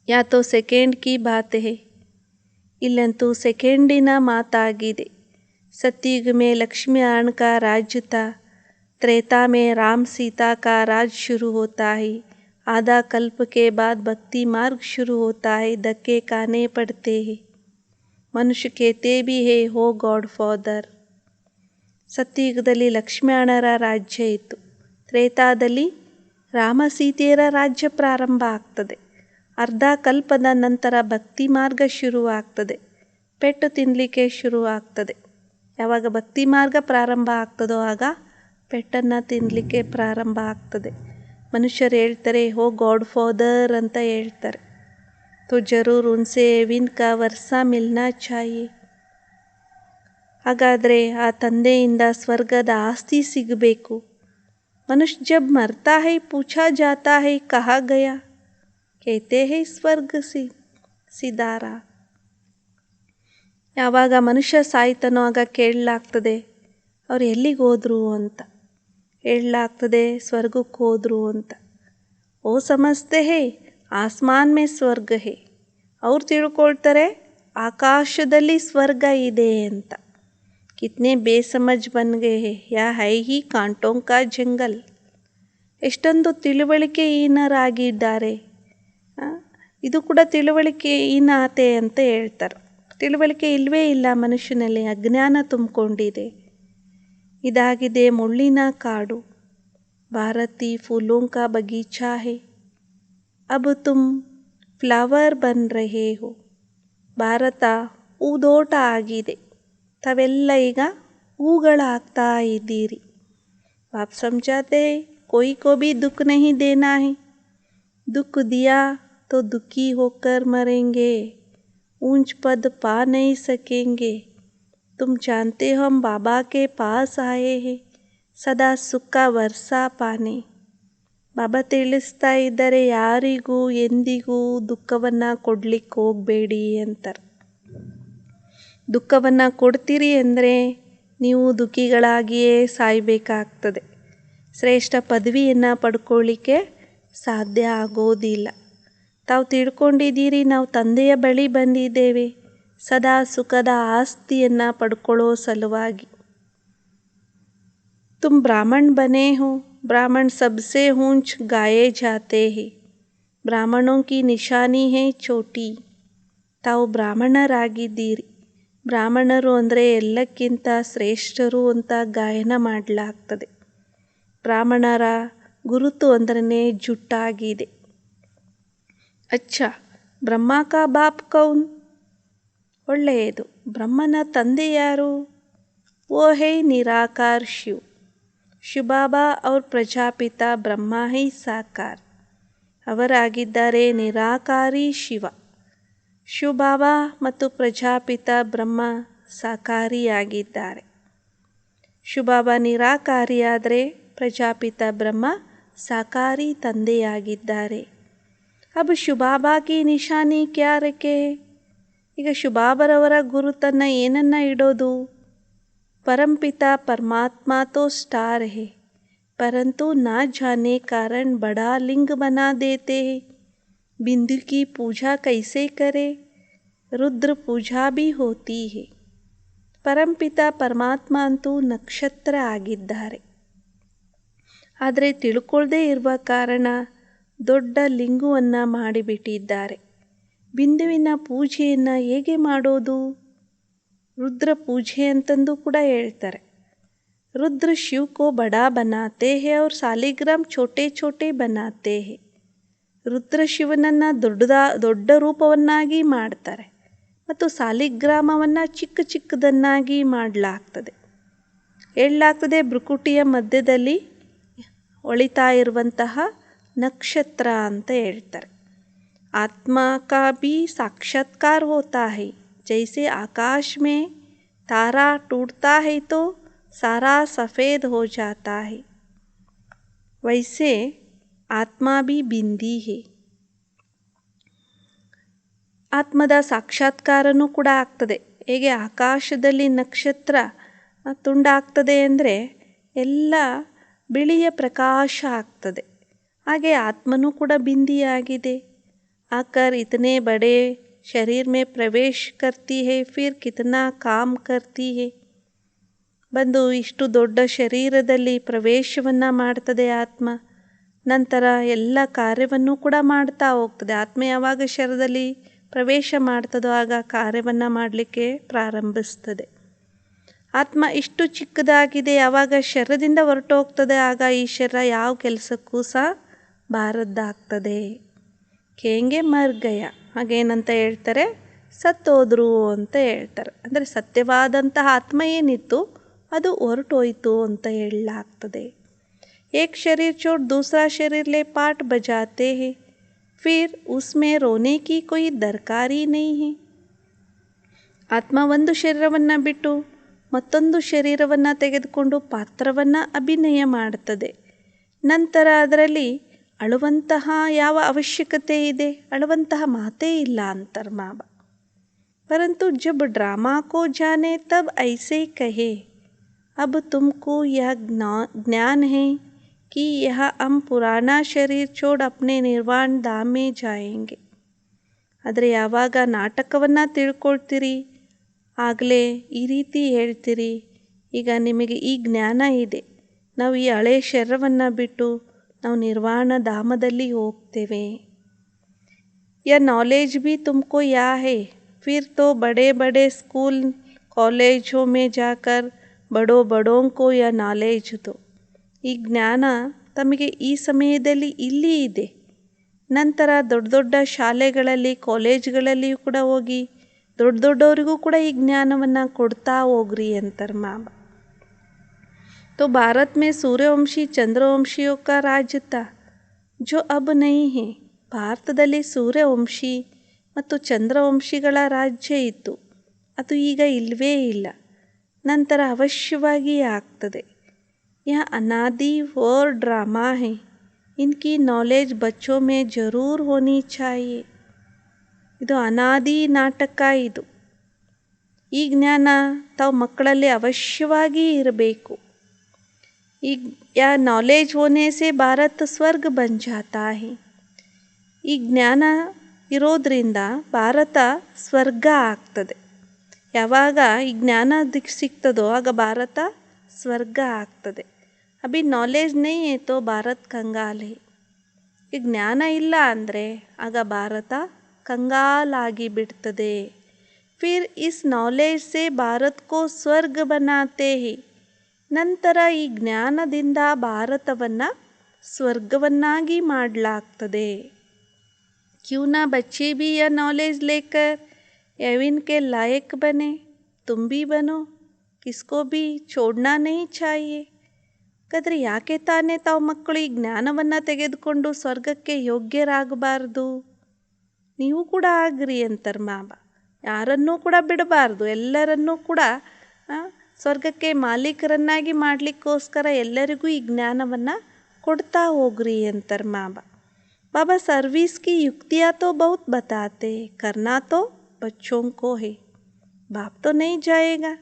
ಯಾತೋ ಸೆಕೆಂಡ್ ಕಿ ಬಾತ್ ಹೇ, ಇಲ್ಲಂತೂ ಸೆಕೆಂಡಿನ ಮಾತಾಗಿದೆ. सतयुग में लक्ष्मी नारायण का राज्य था, त्रेता में राम सीता का राज शुरू होता है, आधा कल्प के बाद भक्ति मार्ग शुरू होता है, धक्के खाने पड़ते हैं. मनुष्य कहते भी है हो गॉड फादर. ಸತ್ಯಯುಗದಲ್ಲಿ ಲಕ್ಷ್ಮೀನಾರಾಯಣರ ರಾಜ್ಯ ಇತ್ತು, ತ್ರೇತಾದಲ್ಲಿ ರಾಮ ಸೀತೆಯರ ರಾಜ್ಯ ಪ್ರಾರಂಭ ಆಗ್ತದೆ, ಅರ್ಧ ಕಲ್ಪದ ನಂತರ ಭಕ್ತಿ ಮಾರ್ಗ ಶುರುವಾಗ್ತದೆ, ಪೆಟ್ಟು ತಿನ್ನಲಿಕ್ಕೆ ಶುರುವಾಗ್ತದೆ. ಯಾವಾಗ ಭಕ್ತಿ ಮಾರ್ಗ ಪ್ರಾರಂಭ ಆಗ್ತದೋ ಆಗ ಪೆಟ್ಟನ್ನು ತಿನ್ನಲಿಕ್ಕೆ ಪ್ರಾರಂಭ ಆಗ್ತದೆ. ಮನುಷ್ಯರು ಹೇಳ್ತಾರೆ ಹೋ ಗಾಡ್ ಫಾದರ್ ಅಂತ ಹೇಳ್ತಾರೆ. तो जरूर उनसे विन का वर्षा मिलना चाहिए. ಹಾಗಾದರೆ ಆ ತಂದೆಯಿಂದ ಸ್ವರ್ಗದ ಆಸ್ತಿ ಸಿಗಬೇಕು. ಮನುಷ್ಯ जब मरता है पूछा जाता है कहाँ गया, कहते हैं ಸ್ವರ್ಗ ಸಿದಾರ. ಯಾವಾಗ ಮನುಷ್ಯ ಸಾಯ್ತಾನೋ ಆಗ ಕೇಳಲಾಗ್ತದೆ ಅವ್ರು ಎಲ್ಲಿಗೆ ಹೋದರು ಅಂತ, ಹೇಳಲಾಗ್ತದೆ ಸ್ವರ್ಗಕ್ಕೆ ಹೋದರು ಅಂತ. ಓ ಸಮಜ್ತೆ ಹೇ ಆಸ್ಮಾನ್ ಮೇ ಸ್ವರ್ಗ ಹೇ, ಅವ್ರು ತಿಳ್ಕೊಳ್ತಾರೆ ಆಕಾಶದಲ್ಲಿ ಸ್ವರ್ಗ ಇದೆ ಅಂತ. ಕಿತ್ನೆ ಬೇಸಮಜ್ ಬನ್ ಗಯೇ ಹೇ, ಯಾ ಹೈ ಹಿ ಕಾಂಟೋಂ ಕಾ ಜಂಗಲ್. ಎಷ್ಟೊಂದು ತಿಳುವಳಿಕೆಹೀನರಾಗಿದ್ದಾರೆ. ಇದು ಕೂಡ ತಿಳುವಳಿಕೆಹೀನತೆ ಅಂತ ಹೇಳ್ತಾರೆ. ತಿಳುವಳಿಕೆ ಇಲ್ಲವೇ ಇಲ್ಲ ಮನುಷ್ಯನಲ್ಲಿ, ಅಜ್ಞಾನ ತುಂಬಿಕೊಂಡಿದೆ. ಇದಾಗಿದೆ ಮುಳ್ಳಿನ ಕಾಡು. ಭಾರತಿ ಫೂಲೋಂ ಕಾ ಬಗೀಚಾ ಹೇ, ಅಬ್ ತುಮ್ ಫ್ಲವರ್ ಬನ್ ರಹೇ ಹೋ. ಭಾರತ ಹೂದೋಟ ಆಗಿದೆ, ತಾವೆಲ್ಲ ಈಗ ಹೂಗಳಾಗ್ತಾ ಇದ್ದೀರಿ. ಬಾಪ್ ಸಮझाते कोई को भी दुख नहीं देना है, दुख दिया तो दुखी होकर मरेंगे, ऊंच पद पा नहीं सकेंगे. तुम जानते हो हम बाबा के पास आए हैं सदा सुख का वर्षा पाने. ಬಾಬಾ ತಿಳಿಸ್ತಾ ಇದ್ದಾರೆ ಯಾರಿಗೂ ಎಂದಿಗೂ ದುಃಖವನ್ನು ಕೊಡಲಿಕ್ಕೆ ಹೋಗಬೇಡಿ ಅಂತಾರೆ. ದುಃಖವನ್ನು ಕೊಡ್ತೀರಿ ಅಂದರೆ ನೀವು ದುಃಖಿಗಳಾಗಿಯೇ ಸಾಯಬೇಕಾಗ್ತದೆ. ಶ್ರೇಷ್ಠ ಪದವಿಯನ್ನು ಪಡ್ಕೊಳ್ಳಿಕ್ಕೆ ಸಾಧ್ಯ ಆಗೋದಿಲ್ಲ. ತಾವು ತಿಳ್ಕೊಂಡಿದ್ದೀರಿ ನಾವು ತಂದೆಯ ಬಳಿ ಬಂದಿದ್ದೇವೆ ಸದಾ ಸುಖದ ಆಸ್ತಿಯನ್ನು ಪಡ್ಕೊಳ್ಳೋ ಸಲುವಾಗಿ. तुम ब्राह्मण बने हो, ब्राह्मण सबसे ऊंच गाए जाते हैं, ब्राह्मणों की निशानी है चोटी. ತಾವು ಬ್ರಾಹ್ಮಣರಾಗಿದ್ದೀರಿ. ಬ್ರಾಹ್ಮಣರು ಅಂದರೆ ಎಲ್ಲಕ್ಕಿಂತ ಶ್ರೇಷ್ಠರು ಅಂತ ಗಾಯನ ಮಾಡಲಾಗ್ತದೆ. ಬ್ರಾಹ್ಮಣರ ಗುರುತು ಅಂದ್ರೆ ಜುಟ್ಟಾಗಿದೆ. ಅಚ್ಚಾ ಬ್ರಹ್ಮ ಕಾ ಬಾಪ್ ಕೌನ್, ಒಳ್ಳೆಯದು. ಬ್ರಹ್ಮನ ತಂದೆ ಯಾರು? वो है निराकार शिव. ಶಿವ ಬಾಬಾ ಅವ್ರ ಪ್ರಜಾಪಿತ ಬ್ರಹ್ಮ ಹೈ ಸಾಕಾರ, ಅವರಾಗಿದ್ದಾರೆ ನಿರಾಕಾರಿ ಶಿವ. ಶಿವ ಬಾಬಾ ಮತ್ತು ಪ್ರಜಾಪಿತ ಬ್ರಹ್ಮ ಸಾಕಾರಿಯಾಗಿದ್ದಾರೆ. ಶಿವ ಬಾಬಾ ನಿರಾಕಾರಿಯಾದರೆ ಪ್ರಜಾಪಿತ ಬ್ರಹ್ಮ ಸಾಕಾರಿ ತಂದೆಯಾಗಿದ್ದಾರೆ. ಅಬ್ ಶಿವ ಬಾಬಾ ಕಿ ನಿಶಾನಿ ಕ್ಯಾ ರಖೆ, ಈಗ ಶಿವ ಬಾಬಾರವರ ಗುರುತನ್ನು ಏನನ್ನ ಇಡೋದು? परमपिता परमात्मा तो स्टार है, परंतु ना जाने कारण बड़ा लिंग बना देते हैं. बिंदु की पूजा कैसे करे? रुद्र पूजा भी होती है. परमपिता परमात्ಮ ಅಂತೂ ನಕ್ಷತ್ರ ಆಗಿದ್ದಾರೆ. ಆದರೆ ತಿಳ್ಕೊಳ್ಳದೇ ಇರುವ ಕಾರಣ ದೊಡ್ಡ ಲಿಂಗವನ್ನು ಮಾಡಿಬಿಟ್ಟಿದ್ದಾರೆ. ಬಿಂದುವಿನ ಪೂಜೆಯನ್ನು ಹೇಗೆ ಮಾಡೋದು? ರುದ್ರ ಪೂಜೆ ಅಂತಂದು ಕೂಡ ಹೇಳ್ತಾರೆ. रुद्र शिव को बड़ा बनाते हैं और सालिग्राम छोटे छोटे बनाते हैं. ರುದ್ರ ಶಿವನನ್ನು ದೊಡ್ಡ ರೂಪವನ್ನಾಗಿ ಮಾಡ್ತಾರೆ ಮತ್ತು ಸಾಲಿಗ್ರಾಮವನ್ನು ಚಿಕ್ಕ ಚಿಕ್ಕದನ್ನಾಗಿ ಮಾಡಲಾಗ್ತದೆ. ಹೇಳಲಾಗ್ತದೆ ಭ್ರುಕುಟಿಯ ಮಧ್ಯದಲ್ಲಿ ಹೊಳಿತಾ ಇರುವಂತಹ ನಕ್ಷತ್ರ ಅಂತ ಹೇಳ್ತಾರೆ. ಆತ್ಮ ಕಾ ಭಿ ಸಾಕ್ಷಾತ್ಕಾರ ಹೋತಾ ಹೈ. ಜೈಸೆ ಆಕಾಶ ಮೇ ತಾರಾ ಟೂಟ್ತಾ ಹೈ ತೋ सारा सफ़ेद हो जाता है, वैसे आत्मा भी बिंदी है. ಆತ್ಮದ ಸಾಕ್ಷಾತ್ಕಾರನೂ ಕೂಡ ಆಗ್ತದೆ. ಹೇಗೆ ಆಕಾಶದಲ್ಲಿ ನಕ್ಷತ್ರ ತುಂಡಾಗ್ತದೆ ಅಂದರೆ ಎಲ್ಲ ಬಿಳಿಯ ಪ್ರಕಾಶ ಆಗ್ತದೆ, ಹಾಗೆ ಆತ್ಮನೂ ಕೂಡ ಬಿಂದಿಯಾಗಿದೆ. आकर इतने बड़े शरीर में प्रवेश करती है, फिर कितना काम करती है. ಬಂದು ಇಷ್ಟು ದೊಡ್ಡ ಶರೀರದಲ್ಲಿ ಪ್ರವೇಶವನ್ನು ಮಾಡ್ತದೆ ಆತ್ಮ. ನಂತರ ಎಲ್ಲ ಕಾರ್ಯವನ್ನು ಕೂಡ ಮಾಡ್ತಾ ಹೋಗ್ತದೆ. ಆತ್ಮ ಯಾವಾಗ ಶರೀರದಲ್ಲಿ ಪ್ರವೇಶ ಮಾಡ್ತದೋ ಆಗ ಕಾರ್ಯವನ್ನು ಮಾಡಲಿಕ್ಕೆ ಪ್ರಾರಂಭಿಸ್ತದೆ. ಆತ್ಮ ಇಷ್ಟು ಚಿಕ್ಕದಾಗಿದೆ, ಯಾವಾಗ ಶರೀರದಿಂದ ಹೊರಟೋಗ್ತದೆ ಆಗ ಈ ಶರೀರ ಯಾವ ಕೆಲಸಕ್ಕೂ ಸಹ ಬಾರದ್ದಾಗ್ತದೆ. ಕೇಂಗೆ ಮರ್ಗಯ, ಹಾಗೇನಂತ ಹೇಳ್ತಾರೆ, ಸತ್ತೋದ್ರು ಅಂತ ಹೇಳ್ತಾರೆ. ಅಂದರೆ ಸತ್ಯವಾದಂತಹ ಆತ್ಮ ಏನಿತ್ತು ಅದು ಹೊರಟೋಯ್ತು ಅಂತ ಹೇಳಲಾಗ್ತದೆ. एक शरीर छोड़ दूसरा शरीर ले पाठ बजाते हैं, फिर उसमें रोने की कोई दरकार ही नहीं है. ಆತ್ಮ ಒಂದು ಶರೀರವನ್ನು ಬಿಟ್ಟು ಮತ್ತೊಂದು ಶರೀರವನ್ನು ತೆಗೆದುಕೊಂಡು ಪಾತ್ರವನ್ನು ಅಭಿನಯ ಮಾಡುತ್ತದೆ. ನಂತರ ಅದರಲ್ಲಿ ಅಳುವಂತಹ ಯಾವ ಅವಶ್ಯಕತೆ ಇದೆ? ಅಳುವಂತಹ ಮಾತೇ ಇಲ್ಲ ಅಂತಾರೆ ಬಾಬಾ. ಪರಂತು ಜಬ್ ಡ್ರಾಮಾ ಕೋ ಜಾನೆ ತಬ್ ಐಸೆ ಕಹೆ, अब तुमको यह ज्ञान है कि यह हम पुराना शरीर छोड़ अपने निर्वाण धाम में जाएंगे. ಆದರೆ ಯಾವಾಗ ನಾಟಕವನ್ನು ತಿಳ್ಕೊಳ್ತೀರಿ ಆಗಲೇ ಈ ರೀತಿ ಹೇಳ್ತೀರಿ, ಈಗ ನಿಮಗೆ ಈ ಜ್ಞಾನ ಇದೆ, ನಾವು ಈ ಹಳೆ ಶರೀರವನ್ನು ಬಿಟ್ಟು ನಾವು ನಿರ್ವಾಣ ಧಾಮದಲ್ಲಿ ಹೋಗ್ತೇವೆ. यह नॉलेज भी तुमको या है, फिर तो बड़े बड़े स्कूल कॉलेजों में जाकर ಬಡೋಂ ಕೋ ಯ ನಾಲೇಜ್ ದೋ. ಈ ಜ್ಞಾನ ತಮಗೆ ಈ ಸಮಯದಲ್ಲಿ ಇಲ್ಲಿ ಇದೆ, ನಂತರ ದೊಡ್ಡ ದೊಡ್ಡ ಶಾಲೆಗಳಲ್ಲಿ ಕಾಲೇಜ್ಗಳಲ್ಲಿಯೂ ಕೂಡ ಹೋಗಿ ದೊಡ್ಡವರಿಗೂ ಕೂಡ ಈ ಜ್ಞಾನವನ್ನು ಕೊಡ್ತಾ ಹೋಗ್ರಿ ಅಂತಾರೆ ಬಾಬಾ. तो भारत में सूर्यवंशी चंद्रवंशियों का राज्य था जो अब नहीं है. ಭಾರತದಲ್ಲಿ ಸೂರ್ಯವಂಶಿ ಮತ್ತು ಚಂದ್ರವಂಶಿಗಳ ರಾಜ್ಯ ಇತ್ತು, ಅದು ಈಗ ಇಲ್ಲವೇ ಇಲ್ಲ, ನಂತರ ಅವಶ್ಯವಾಗಿ ಆಗ್ತದೆ. यह अनादि और ड्रामा है, इनकी नॉलेज बच्चों में ज़रूर होनी चाहिए. ಇದು ಅನಾದಿ ನಾಟಕ. ಇದು ಈ ಜ್ಞಾನ ತಾವು ಮಕ್ಕಳಲ್ಲಿ ಅವಶ್ಯವಾಗಿ ಇರಬೇಕು. ಈ ಯಾ ನಾಲೆಜ್ ಹೋನೆ ಸೆ ಭಾರತ ಸ್ವರ್ಗ ಬನ್ ಜಾತಾ ಹೈ. ಈ ಜ್ಞಾನ ಇರೋದ್ರಿಂದ ಭಾರತ ಸ್ವರ್ಗ ಆಗ್ತದೆ. ಯಾವಾಗ ಈ ಜ್ಞಾನ ಸಿಗ್ತದೋ ಆಗ ಭಾರತ ಸ್ವರ್ಗ ಆಗ್ತದೆ. ಅಭಿ ನಾಲೆಜ್ ನೈ ಹೈ ತೋ ಭಾರತ್ ಕಂಗಾಲ್ ಹೈ. ಈ ಜ್ಞಾನ ಇಲ್ಲ ಅಂದರೆ ಆಗ ಭಾರತ ಕಂಗಾಲಾಗಿ ಬಿಡ್ತದೆ. ಫಿರ್ ಇಸ್ ನಾಲೆಜ್ ಸೆ ಭಾರತ್ ಕೋ ಸ್ವರ್ಗ ಬನಾತೆ ಹೈ. ನಂತರ ಈ ಜ್ಞಾನದಿಂದ ಭಾರತವನ್ನು ಸ್ವರ್ಗವನ್ನಾಗಿ ಮಾಡಲಾಗ್ತದೆ. ಕ್ಯೂ ನಾ ಬಚ್ಚೆ ಭಿ ಯ ನಾಲೆಜ್ ಲೇಕರ್ एविन के लायक बने, तुम भी बनो, किसको भी छोड़ना नहीं चाहिए. ಯಾಕಂದರೆ ಯಾಕೆ ತಾನೇ ತಾವು ಮಕ್ಕಳು ಈ ಜ್ಞಾನವನ್ನು ತೆಗೆದುಕೊಂಡು ಸ್ವರ್ಗಕ್ಕೆ ಯೋಗ್ಯರಾಗಬಾರ್ದು? ನೀವು ಕೂಡ ಆಗ್ರಿ ಅಂತಾರೆ ಬಾಬಾ. ಯಾರನ್ನೂ ಕೂಡ ಬಿಡಬಾರ್ದು, ಎಲ್ಲರನ್ನೂ ಕೂಡ ಸ್ವರ್ಗಕ್ಕೆ ಮಾಲೀಕರನ್ನಾಗಿ ಮಾಡಲಿಕ್ಕೋಸ್ಕರ ಎಲ್ಲರಿಗೂ ಈ ಜ್ಞಾನವನ್ನು ಕೊಡ್ತಾ ಹೋಗ್ರಿ ಅಂತಾರೆ ಬಾಬಾ. ಬಾಬಾ ಸರ್ವಿಸ್ ಕಿ ಯುಕ್ತಿಯಾ ತೋ ಬಹುತ್ ಬತಾತೆ, ಕರ್ನಾ ತೋ बच्चों को है, बाप तो नहीं जाएगा.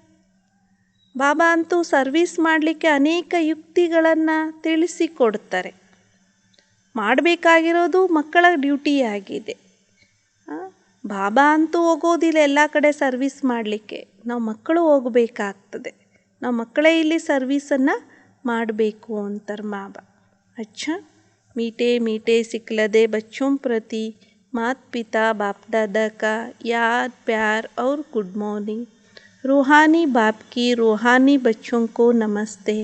ಬಾಬಾ ಅಂತೂ ಸರ್ವಿಸ್ ಮಾಡಲಿಕ್ಕೆ ಅನೇಕ ಯುಕ್ತಿಗಳನ್ನು ತಿಳಿಸಿಕೊಡ್ತಾರೆ. ಮಾಡಬೇಕಾಗಿರೋದು ಮಕ್ಕಳ ಡ್ಯೂಟಿಯಾಗಿದೆ. ಬಾಬಾ ಅಂತೂ ಹೋಗೋದಿಲ್ಲ ಎಲ್ಲ ಕಡೆ ಸರ್ವಿಸ್ ಮಾಡಲಿಕ್ಕೆ, ನಾವು ಮಕ್ಕಳು ಹೋಗಬೇಕಾಗ್ತದೆ. ನಾವು ಮಕ್ಕಳೇ ಇಲ್ಲಿ ಸರ್ವಿಸನ್ನು ಮಾಡಬೇಕು ಅಂತಾರೆ ಬಾಬಾ. ಅಚ್ಚಾ, मीठे मीठे सिखलदे बच्चों प्रति माता पिता बाप दादा का याद प्यार और गुड मॉर्निंग। रूहानी बाप की रूहानी बच्चों को नमस्ते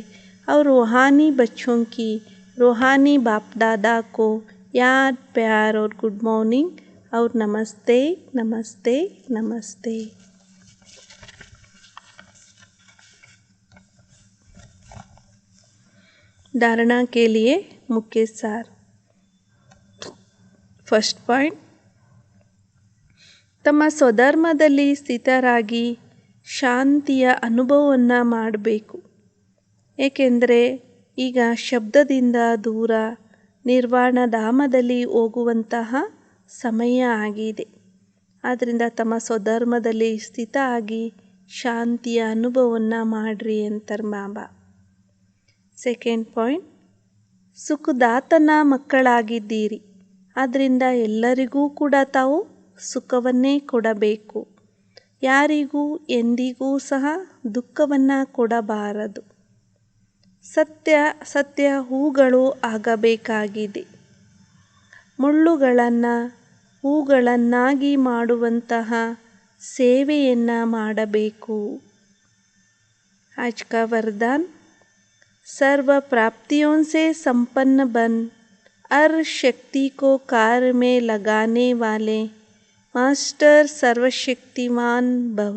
और रूहानी बच्चों की रूहानी बाप दादा को याद प्यार और गुड मॉर्निंग और नमस्ते नमस्ते नमस्ते। धारणा के लिए मुख्य सार। ಫಸ್ಟ್ ಪಾಯಿಂಟ್, ತಮ್ಮ ಸ್ವಧರ್ಮದಲ್ಲಿ ಸ್ಥಿತರಾಗಿ ಶಾಂತಿಯ ಅನುಭವವನ್ನು ಮಾಡಬೇಕು. ಏಕೆಂದರೆ ಈಗ ಶಬ್ದದಿಂದ ದೂರ ನಿರ್ವಾಣ ಧಾಮದಲ್ಲಿ ಹೋಗುವಂತಹ ಸಮಯ ಆಗಿದೆ. ಆದ್ದರಿಂದ ತಮ್ಮ ಸ್ವಧರ್ಮದಲ್ಲಿ ಸ್ಥಿತ ಆಗಿ ಶಾಂತಿಯ ಅನುಭವವನ್ನು ಮಾಡಿರಿ ಅಂತಾರೆ ಬಾಬಾ. Second point, ಸುಖದಾತನ ಮಕ್ಕಳಾಗಿದ್ದೀರಿ. ಆದ್ದರಿಂದ ಎಲ್ಲರಿಗೂ ಕೂಡ ತಾವು ಸುಖವನ್ನೇ ಕೊಡಬೇಕು. ಯಾರಿಗೂ ಎಂದಿಗೂ ಸಹ ದುಃಖವನ್ನು ಕೊಡಬಾರದು. ಸತ್ಯ ಹೂಗಳು ಆಗಬೇಕಾಗಿದೆ. ಮುಳ್ಳುಗಳನ್ನು ಹೂಗಳನ್ನಾಗಿ ಮಾಡುವಂತಹ ಸೇವೆಯನ್ನು ಮಾಡಬೇಕು. आज का वरदान, सर्व प्राप्तियों से संपन्न बन हर शक्ति को कार्य में लगाने वाले मास्टर सर्वशक्तिमान भव.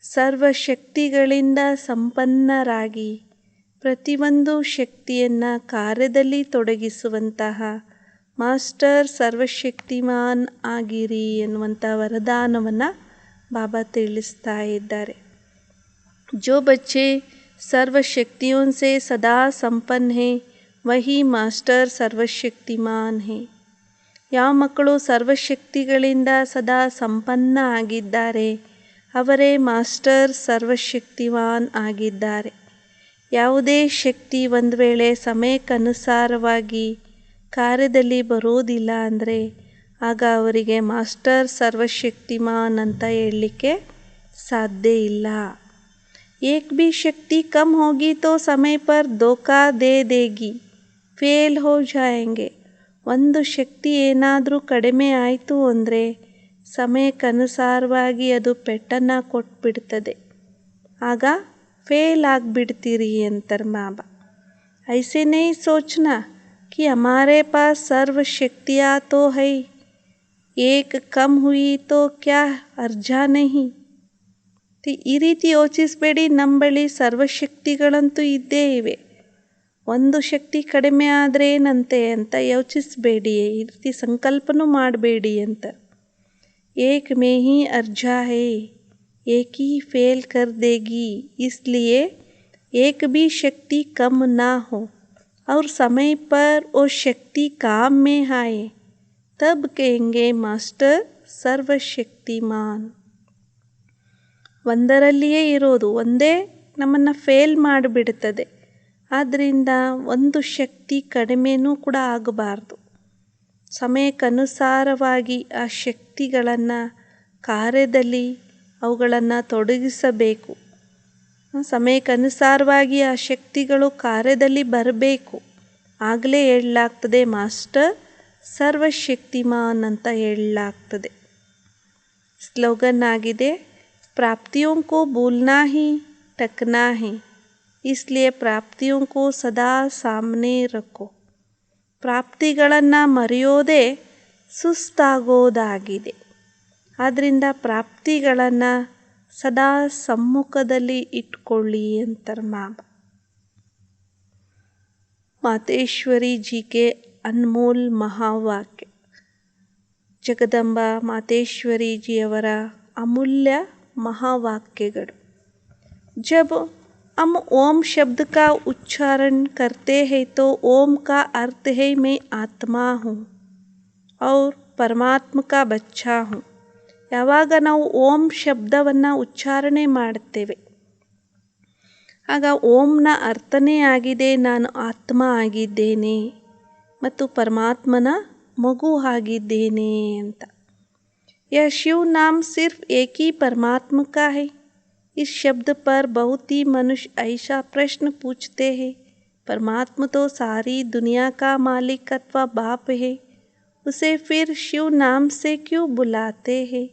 ಸರ್ವಶಕ್ತಿಗಳಿಂದ ಸಂಪನ್ನರಾಗಿ ಪ್ರತಿಯೊಂದು ಶಕ್ತಿಯನ್ನು ಕಾರ್ಯದಲ್ಲಿ ತೊಡಗಿಸುವಂತಹ ಮಾಸ್ಟರ್ ಸರ್ವಶಕ್ತಿಮಾನ್ ಆಗಿರಿ ಎನ್ನುವಂಥ ವರದಾನವನ್ನು ಬಾಬಾ ತಿಳಿಸ್ತಾ ಇದ್ದಾರೆ. जो बच्चे सर्वशक्तियों से सदा संपन्न हैं वही ಮಾಸ್ಟರ್ ಸರ್ವಶಕ್ತಿಮಾನ್ है. ಯಾವ ಮಕ್ಕಳು ಸರ್ವಶಕ್ತಿಗಳಿಂದ ಸದಾ ಸಂಪನ್ನ ಆಗಿದ್ದಾರೆ ಅವರೇ ಮಾಸ್ಟರ್ ಸರ್ವಶಕ್ತಿಮಾನ್ ಆಗಿದ್ದಾರೆ. ಯಾವುದೇ ಶಕ್ತಿ ಒಂದು ವೇಳೆ ಸಮಯಕ್ಕನುಸಾರವಾಗಿ ಕಾರ್ಯದಲ್ಲಿ ಬರೋದಿಲ್ಲ ಅಂದರೆ ಆಗ ಅವರಿಗೆ ಮಾಸ್ಟರ್ ಸರ್ವಶಕ್ತಿಮಾನ್ ಅಂತ ಹೇಳಲಿಕ್ಕೆ ಸಾಧ್ಯ ಇಲ್ಲ. एक भी शक्ति कम होगी तो समय पर धोखा दे देगी, फेल हो जाएंगे. ಒಂದು ಶಕ್ತಿ ಏನಾದರೂ ಕಡಿಮೆ ಆಯಿತು ಅಂದರೆ ಸಮಯಕ್ಕನುಸಾರವಾಗಿ ಅದು ಪೆಟ್ಟನ್ನು ಕೊಟ್ಬಿಡ್ತದೆ, ಆಗ ಫೇಲ್ ಆಗಿಬಿಡ್ತೀರಿ ಅಂತಾರೆ ಬಾಬಾ. ऐसे नहीं सोचना कि हमारे पास सर्व शक्तियाँ तो है, एक कम हुई तो क्या अर्जा नहीं. ಈ ರೀತಿ ಯೋಚಿಸಬೇಡಿ, ನಮ್ಮ ಬಳಿ ಸರ್ವಶಕ್ತಿಗಳಂತೂ ಇದ್ದೇ ಇವೆ, ಒಂದು ಶಕ್ತಿ ಕಡಿಮೆ ಆದರೆ ಏನಂತೆ ಅಂತ ಯೋಚಿಸಬೇಡಿ, ಈ ರೀತಿ ಸಂಕಲ್ಪನೂ ಮಾಡಬೇಡಿ ಅಂತ. ಏಕ್ ಮೇ ಹಿ ಅರ್ಜಾ ಹೈ, ಏಕ್ ಹಿ ಫೇಲ್ ಕರ್ ದೇಗಿ, ಇಸ್ಲಿಯೇ ಏಕ್ ಭಿ ಶಕ್ತಿ ಕಮ್ ನಾ ಹೋ और समय पर वो शक्ति काम में आए तब कहेंगे मास्टर सर्वशक्तिमान. ಒಂದರಲ್ಲಿಯೇ ಇರೋದು, ಒಂದೇ ನಮ್ಮನ್ನು ಫೇಲ್ ಮಾಡಿಬಿಡ್ತದೆ. ಆದ್ದರಿಂದ ಒಂದು ಶಕ್ತಿ ಕಡಿಮೆನೂ ಕೂಡ ಆಗಬಾರ್ದು. ಸಮಯಕ್ಕನುಸಾರವಾಗಿ ಆ ಶಕ್ತಿಗಳನ್ನು ಕಾರ್ಯದಲ್ಲಿ ಅವುಗಳನ್ನು ತೊಡಗಿಸಬೇಕು. ಸಮಯಕ್ಕನುಸಾರವಾಗಿ ಆ ಶಕ್ತಿಗಳು ಕಾರ್ಯದಲ್ಲಿ ಬರಬೇಕು. ಆಗಲೇ ಹೇಳಲಾಗ್ತದೆ ಮಾಸ್ಟರ್ ಸರ್ವಶಕ್ತಿಮಾನ್ ಅಂತ ಹೇಳಲಾಗ್ತದೆ. ಸ್ಲೋಗನ್ ಆಗಿದೆ, प्राप्तियों को भूलना ही टकना है, इसलिए ಪ್ರಾಪ್ತಿಯೋ ಕೋ ಸದಾ ಸಾಮನೆ ರಖೋ. ಪ್ರಾಪ್ತಿಗಳನ್ನು ಮರೆಯೋದೇ ಸುಸ್ತಾಗೋದಾಗಿದೆ. ಆದ್ದರಿಂದ ಪ್ರಾಪ್ತಿಗಳನ್ನು ಸದಾ ಸಮ್ಮುಖದಲ್ಲಿ ಇಟ್ಕೊಳ್ಳಿ ಅಂತಾರೆ ಬಾಬಾ. ಮಾತೇಶ್ವರಿ ಜಿ ಕೆ ಅನ್ಮೋಲ್ ಮಹಾವಾಕ್ಯ. ಜಗದಂಬಾ ಮಾತೇಶ್ವರಿ ಜಿಯವರ ಅಮೂಲ್ಯ महावाक्यಗಳು. जब हम ओम शब्द का उच्चारण करते हैं तो ओम का अर्थ है मैं आत्मा हूँ और परमात्मा का बच्चा हूँ. ಯಾವಾಗ ನಾವು ಓಂ ಶಬ್ದವನ್ನು ಉಚ್ಚಾರಣೆ ಮಾಡ್ತೇವೆ ಆಗ ಓಂನ ಅರ್ಥನೇ ಆಗಿದೆ ನಾನು ಆತ್ಮ ಆಗಿದ್ದೇನೆ ಮತ್ತು ಪರಮಾತ್ಮನ ಮಗು ಆಗಿದ್ದೇನೆ ಅಂತ. यह शिव नाम सिर्फ एक ही परमात्मा का है. इस शब्द पर बहुत ही मनुष्य ऐसा प्रश्न पूछते हैं, परमात्मा तो सारी दुनिया का मालिक अथवा बाप है, उसे फिर शिव नाम से क्यों बुलाते हैं?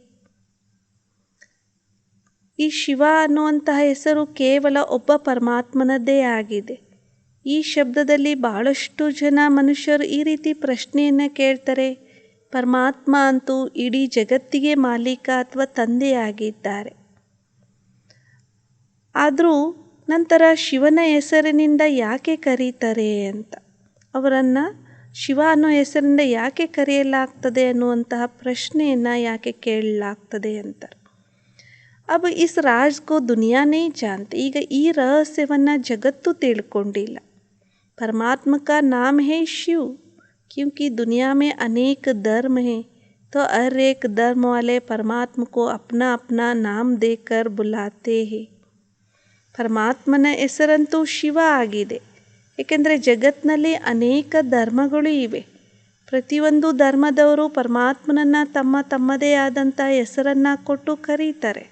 ಈ ಶಿವ ಅನ್ನುವಂತಹ ಹೆಸರು ಕೇವಲ ಒಬ್ಬ ಪರಮಾತ್ಮನದ್ದೇ ಆಗಿದೆ. ಈ ಶಬ್ದದಲ್ಲಿ ಬಹಳಷ್ಟು ಜನ ಮನುಷ್ಯರು ಈ ರೀತಿ ಪ್ರಶ್ನೆಯನ್ನು ಕೇಳ್ತಾರೆ. ಪರಮಾತ್ಮ ಅಂತೂ ಇಡೀ ಜಗತ್ತಿಗೆ ಮಾಲೀಕ ಅಥವಾ ತಂದೆಯಾಗಿದ್ದಾರೆ. ಆದರೂ ನಂತರ ಶಿವನ ಹೆಸರಿನಿಂದ ಯಾಕೆ ಕರೀತಾರೆ ಅಂತ, ಅವರನ್ನು ಶಿವ ಅನ್ನೋ ಹೆಸರಿನಿಂದ ಯಾಕೆ ಕರೆಯಲಾಗ್ತದೆ ಅನ್ನುವಂತಹ ಪ್ರಶ್ನೆಯನ್ನು ಯಾಕೆ ಕೇಳಲಾಗ್ತದೆ ಅಂತಾರೆ. अब इस राज को दुनिया नहीं जानती. ಈಗ ಈ ರಹಸ್ಯವನ್ನು ಜಗತ್ತು ತಿಳ್ಕೊಂಡಿಲ್ಲ. परमात्मा का नाम है शिव, क्योंकि दुनिया में अनेक धर्म हैं, तो हर एक धर्म वाले परमात्मा को अपना अपना नाम देकर बुलाते हैं. ಪರಮಾತ್ಮನ ಹೆಸರಂತೂ ಶಿವ ಆಗಿದೆ. ಏಕೆಂದರೆ ಜಗತ್ತಿನಲ್ಲಿ ಅನೇಕ ಧರ್ಮಗಳು ಇವೆ. ಪ್ರತಿಯೊಂದು ಧರ್ಮದವರು ಪರಮಾತ್ಮನನ್ನು ತಮ್ಮದೇ ಆದಂಥ ಹೆಸರನ್ನು ಕೊಟ್ಟು ಕರೀತಾರೆ.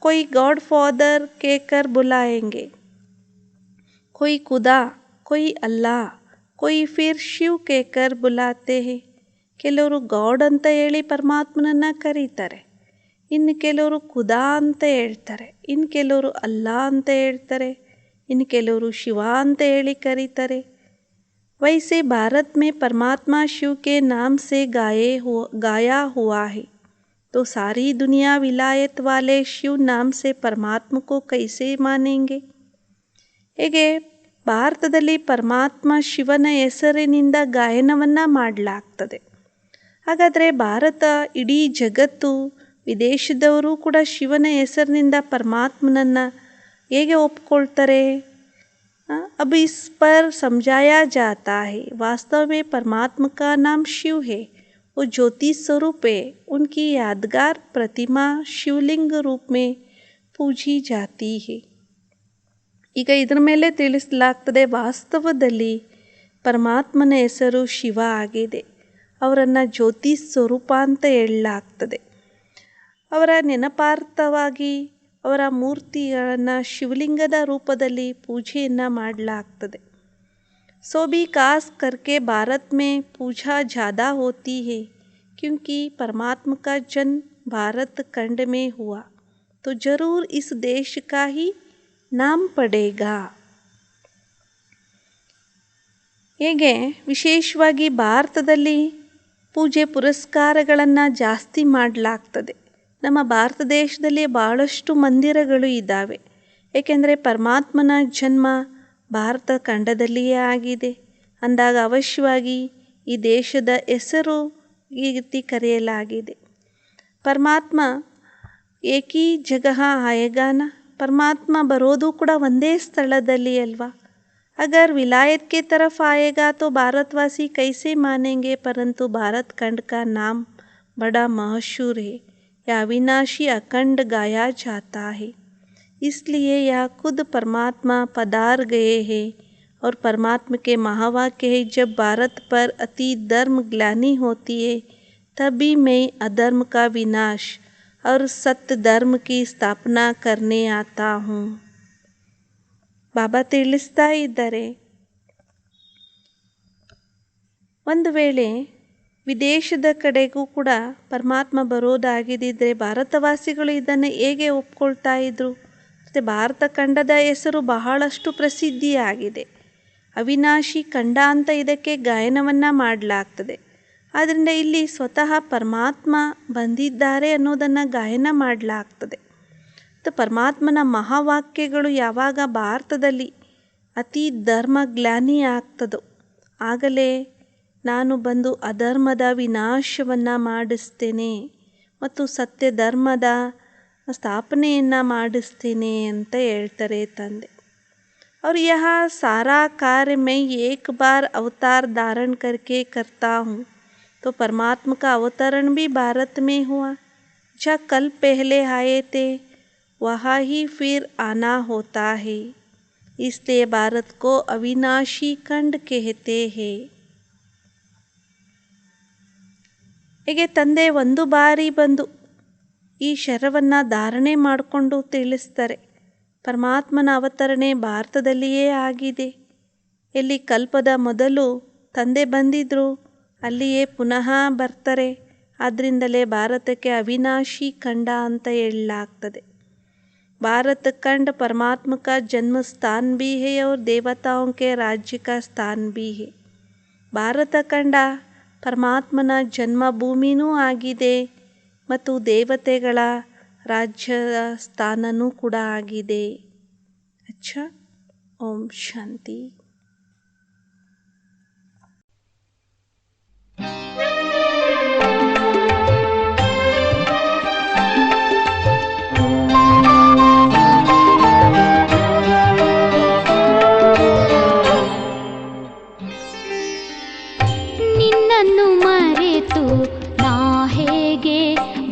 कोई गॉड फादर कहकर बुलाएंगे, कोई खुदा, कोई अल्लाह, कोई फिर ಶಿವ್ कहकर बुलाते हैं. ಕೆಲವರು ಗಾಡ್ ಅಂತ ಹೇಳಿ ಪರಮಾತ್ಮನನ್ನು ಕರೀತಾರೆ, ಇನ್ನು ಕೆಲವರು ಖುದಾ ಅಂತ ಹೇಳ್ತಾರೆ, ಇನ್ನು ಕೆಲವರು ಅಲ್ಲಾ ಅಂತ ಹೇಳ್ತಾರೆ, ಇನ್ನು ಕೆಲವರು ಶಿವ ಅಂತ ಹೇಳಿ ಕರೀತಾರೆ. वैसे भारत में परमात्मा शिव के नाम से गाया हुआ है, तो सारी दुनिया विलायत वाले शिव नाम से परमात्मा को कैसे मानेंगे? ಹೇಗೆ ಭಾರತದಲ್ಲಿ ಪರಮಾತ್ಮ ಶಿವನ ಹೆಸರಿನಿಂದ ಗಾಯನವನ್ನು ಮಾಡಲಾಗ್ತದೆ. ಹಾಗಾದರೆ ಭಾರತ, ಇಡೀ ಜಗತ್ತು, ವಿದೇಶದವರು ಕೂಡ ಶಿವನ ಹೆಸರಿನಿಂದ ಪರಮಾತ್ಮನನ್ನು ಹೇಗೆ ಒಪ್ಕೊಳ್ತಾರೆ? अब इस पर समझाया जाता है, वास्तव में परमात्मा का नाम शिव है, वो ज्योति स्वरूप है. उनकी यादगार प्रतिमा शिवलिंग रूप में पूजी जाती है. ಈಗ ಇದರ ಮೇಲೆ ತಿಳಿಸಲಾಗ್ತದೆ, ವಾಸ್ತವದಲ್ಲಿ ಪರಮಾತ್ಮನ ಹೆಸರು ಶಿವ ಆಗಿದೆ. ಅವರನ್ನು ಜ್ಯೋತಿ ಸ್ವರೂಪ ಅಂತ ಹೇಳಲಾಗ್ತದೆ. ಅವರ ನೆನಪಾರ್ಥವಾಗಿ ಅವರ ಮೂರ್ತಿಗಳನ್ನು ಶಿವಲಿಂಗದ ರೂಪದಲ್ಲಿ ಪೂಜೆಯನ್ನು ಮಾಡಲಾಗ್ತದೆ. सो भी खास करके भारत में पूजा ज़्यादा होती है, क्योंकि परमात्मा का जन्म भारत खंड में हुआ, तो ज़रूर इस देश का ही नाम पड़ेगा. ಹೇಗೆ ವಿಶೇಷವಾಗಿ ಭಾರತದಲ್ಲಿ ಪೂಜೆ ಪುರಸ್ಕಾರಗಳನ್ನು ಜಾಸ್ತಿ ಮಾಡಲಾಗ್ತದೆ. ನಮ್ಮ ಭಾರತ ದೇಶದಲ್ಲಿ ಬಹಳಷ್ಟು ಮಂದಿರಗಳು ಇದ್ದಾವೆ. ಏಕೆಂದರೆ ಪರಮಾತ್ಮನ ಜನ್ಮ ಭಾರತ ಖಂಡದಲ್ಲಿಯೇ ಆಗಿದೆ ಅಂದಾಗ ಅವಶ್ಯವಾಗಿ ಈ ದೇಶದ ಹೆಸರು ಈ ರೀತಿ ಕರೆಯಲಾಗಿದೆ. ಪರಮಾತ್ಮ ಏಕೀ ಜಗಹ ಆಯಗಾನ, ಪರಮಾತ್ಮ ಬರೋದು ಕೂಡ ಒಂದೇ ಸ್ಥಳದಲ್ಲಿ ಅಲ್ವಾ. अगर विलायत के तरफ आएगा तो भारतवासी कैसे मानेंगे? परंतु भारत खंड का नाम बड़ा मशहूर है, यह अविनाशी अखंड गाया जाता है. इसलिए यह खुद परमात्मा पधार गए हैं और परमात्मा के महावाक्य है, जब भारत पर अति धर्म ग्लानि होती है, तभी मैं अधर्म का विनाश और सत्य धर्म की स्थापना करने आता हूँ. ಬಾಬಾ ತಿಳಿಸ್ತಾ ಇದ್ದಾರೆ, ಒಂದು ವೇಳೆ ವಿದೇಶದ ಕಡೆಗೂ ಕೂಡ ಪರಮಾತ್ಮ ಬರೋದಾಗಿದ್ದರೆ ಭಾರತವಾಸಿಗಳು ಇದನ್ನು ಹೇಗೆ ಒಪ್ಕೊಳ್ತಾ ಇದ್ರು? ಮತ್ತು ಭಾರತ ಖಂಡದ ಹೆಸರು ಬಹಳಷ್ಟು ಪ್ರಸಿದ್ಧಿಯಾಗಿದೆ. ಅವಿನಾಶಿ ಖಂಡ ಅಂತ ಇದಕ್ಕೆ ಗಾಯನವನ್ನು ಮಾಡಲಾಗ್ತದೆ. ಆದ್ದರಿಂದ ಇಲ್ಲಿ ಸ್ವತಃ ಪರಮಾತ್ಮ ಬಂದಿದ್ದಾರೆ ಅನ್ನೋದನ್ನು ಗಾಯನ ಮಾಡಲಾಗ್ತದೆ. ಮತ್ತು ಪರಮಾತ್ಮನ ಮಹಾವಾಕ್ಯಗಳು ಯಾವಾಗ ಭಾರತದಲ್ಲಿ ಅತಿ ಧರ್ಮಗ್ಲಾನಿ ಆಗ್ತದೋ ಆಗಲೇ ನಾನು ಬಂದು ಅಧರ್ಮದ ವಿನಾಶವನ್ನು ಮಾಡಿಸ್ತೇನೆ ಮತ್ತು ಸತ್ಯ ಧರ್ಮದ ಸ್ಥಾಪನೆಯನ್ನು ಮಾಡಿಸ್ತೇನೆ ಅಂತ ಹೇಳ್ತಾರೆ ತಂದೆ. और यह सारा कार्य मैं एक बार अवतार धारण करके करता हूँ. तो परमात्मा का अवतरण भी भारत में हुआ. जहाँ कल पहले आए थे वहाँ ही फिर आना होता है, इसलिए भारत को अविनाशी खंड कहते हैं. ಹೀಗೆ ತಂದೆ ಒಂದು ಬಾರಿ ಬಂದು ಈ ಶರವನ್ನು ಧಾರಣೆ ಮಾಡಿಕೊಂಡು ತಿಳಿಸ್ತಾರೆ, ಪರಮಾತ್ಮನ ಅವತರಣೆ ಭಾರತದಲ್ಲಿಯೇ ಆಗಿದೆ. ಎಲ್ಲಿ ಕಲ್ಪದ ಮೊದಲು ತಂದೆ ಬಂದಿದ್ದರು ಅಲ್ಲಿಯೇ ಪುನಃ ಬರ್ತಾರೆ. ಆದ್ದರಿಂದಲೇ ಭಾರತಕ್ಕೆ ಅವಿನಾಶಿ ಖಂಡ ಅಂತ ಹೇಳಲಾಗ್ತದೆ. भारत खंड परमात्मा का जन्म स्थान भी है और देवताओं के राज्य का स्थान भी है. ಭಾರತ ಖಂಡ ಪರಮಾತ್ಮನ ಜನ್ಮಭೂಮಿನೂ ಆಗಿದೆ ಮತ್ತು ದೇವತೆಗಳ ರಾಜ್ಯದ ಸ್ಥಾನನೂ ಕೂಡ ಆಗಿದೆ. ಅಚ್ಚಾ, ಓಂ ಶಾಂತಿ.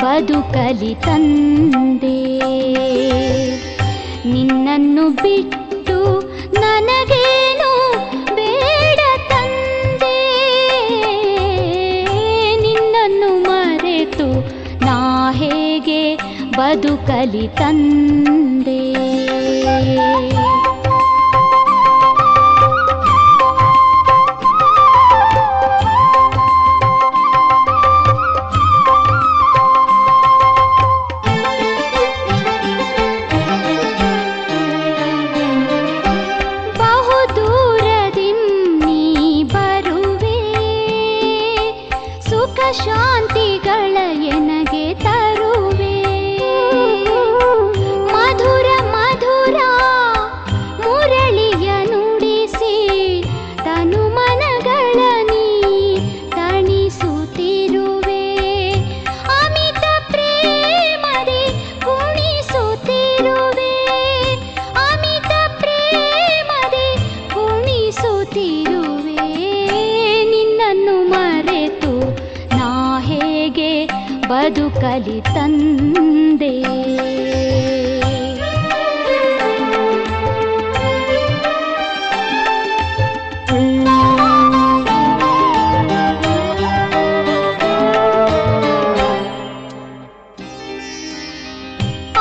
ಬದುಕಲಿ ತಂದೆ, ನಿನ್ನನ್ನು ಬಿಟ್ಟು ನನಗೇನು ಬೇಡ ತಂದೆ. ನಿನ್ನನ್ನು ಮರೆತು ನಾ ಹೇಗೆ ಬದುಕಲಿ ತಂದೆ. ಶಾಂತಿಗಳ ಎನಗೆ ತರುವೆ, ಮಧುರ ಮಧುರ ಮುರಳಿಯ ನುಡಿಸಿ ತನು ಮನಗಳ ನೀ ತಣಿಸುತ್ತಿರುವೆ. ಅಮಿತ ಪ್ರೇಮದಿ ಕುಣಿಸುತ್ತಿರುವೆ, ಅಮಿತ ಪ್ರೇಮದಿ ಕುಣಿಸುತ್ತಿರುವೆ. ನಿನ್ನನ್ನು ಮರೆತು ಹೇಗೆ ಬದುಕಲಿ ತಂದೆ.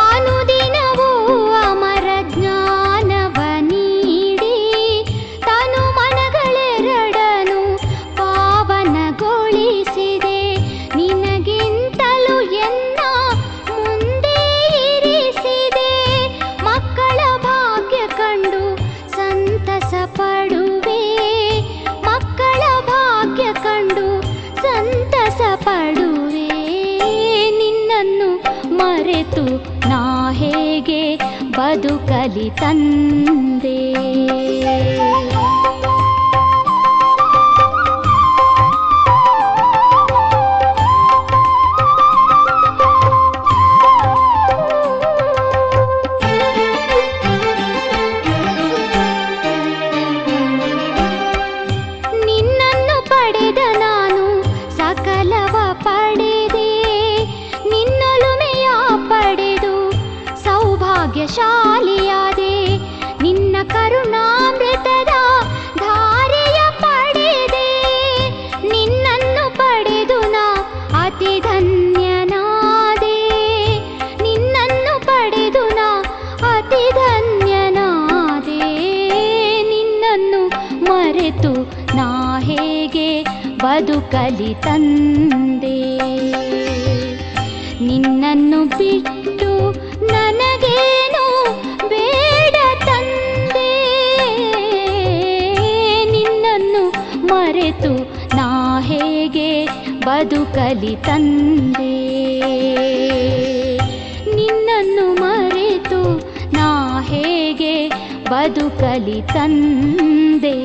ಅನುದಿನವೂ ಅಮರ ಜ್ಞಾನವ ನೀಡಿ ತನು ಮನಗಳೆರಡನು ಪಾವನಗೊಳಿಸಿದೆ. ನಿನಗಿಂತಲೂ ಎನ್ನ ಮುಂದೆ ಇರಿಸಿದೆ. ಮಕ್ಕಳ ಭಾಗ್ಯ ಕಂಡು ಸಂತಸ ಪಡುವೆ, ಮಕ್ಕಳ ಭಾಗ್ಯ ಕಂಡು ಸಂತಸ ಪಡುವೆ. ನಿನ್ನನ್ನು ಮರೆತು ನಾ ಹೇಗೆ ಬದುಕಲಿ ತಂದೆ. ಶಾಲಿಯಾದೆ ನಿನ್ನ ಕರುಣಾಮೃತದ ಧಾರೆಯ ಪಡೆದೆ. ನಿನ್ನನ್ನು ಪಡೆದು ನಾ ಅತಿ ಧನ್ಯನಾದೆ, ನಿನ್ನನ್ನು ಪಡೆದು ನಾ ಅತಿ ಧನ್ಯನಾದೆ. ನಿನ್ನನ್ನು ಮರೆತು ನಾ ಹೇಗೆ ಬದುಕಲಿ ತಂದೆ. ನಿನ್ನನ್ನು ಬಿಟ್ಟು ನನಗೇನು ಬೇಡ ತಂದೆ. ನಿನ್ನನ್ನು ಮರೆತು ನಾ ಹೇಗೆ ಬದುಕಲಿ ತಂದೆ. ನಿನ್ನನ್ನು ಮರೆತು ನಾ ಹೇಗೆ ಬದುಕಲಿ ತಂದೆ.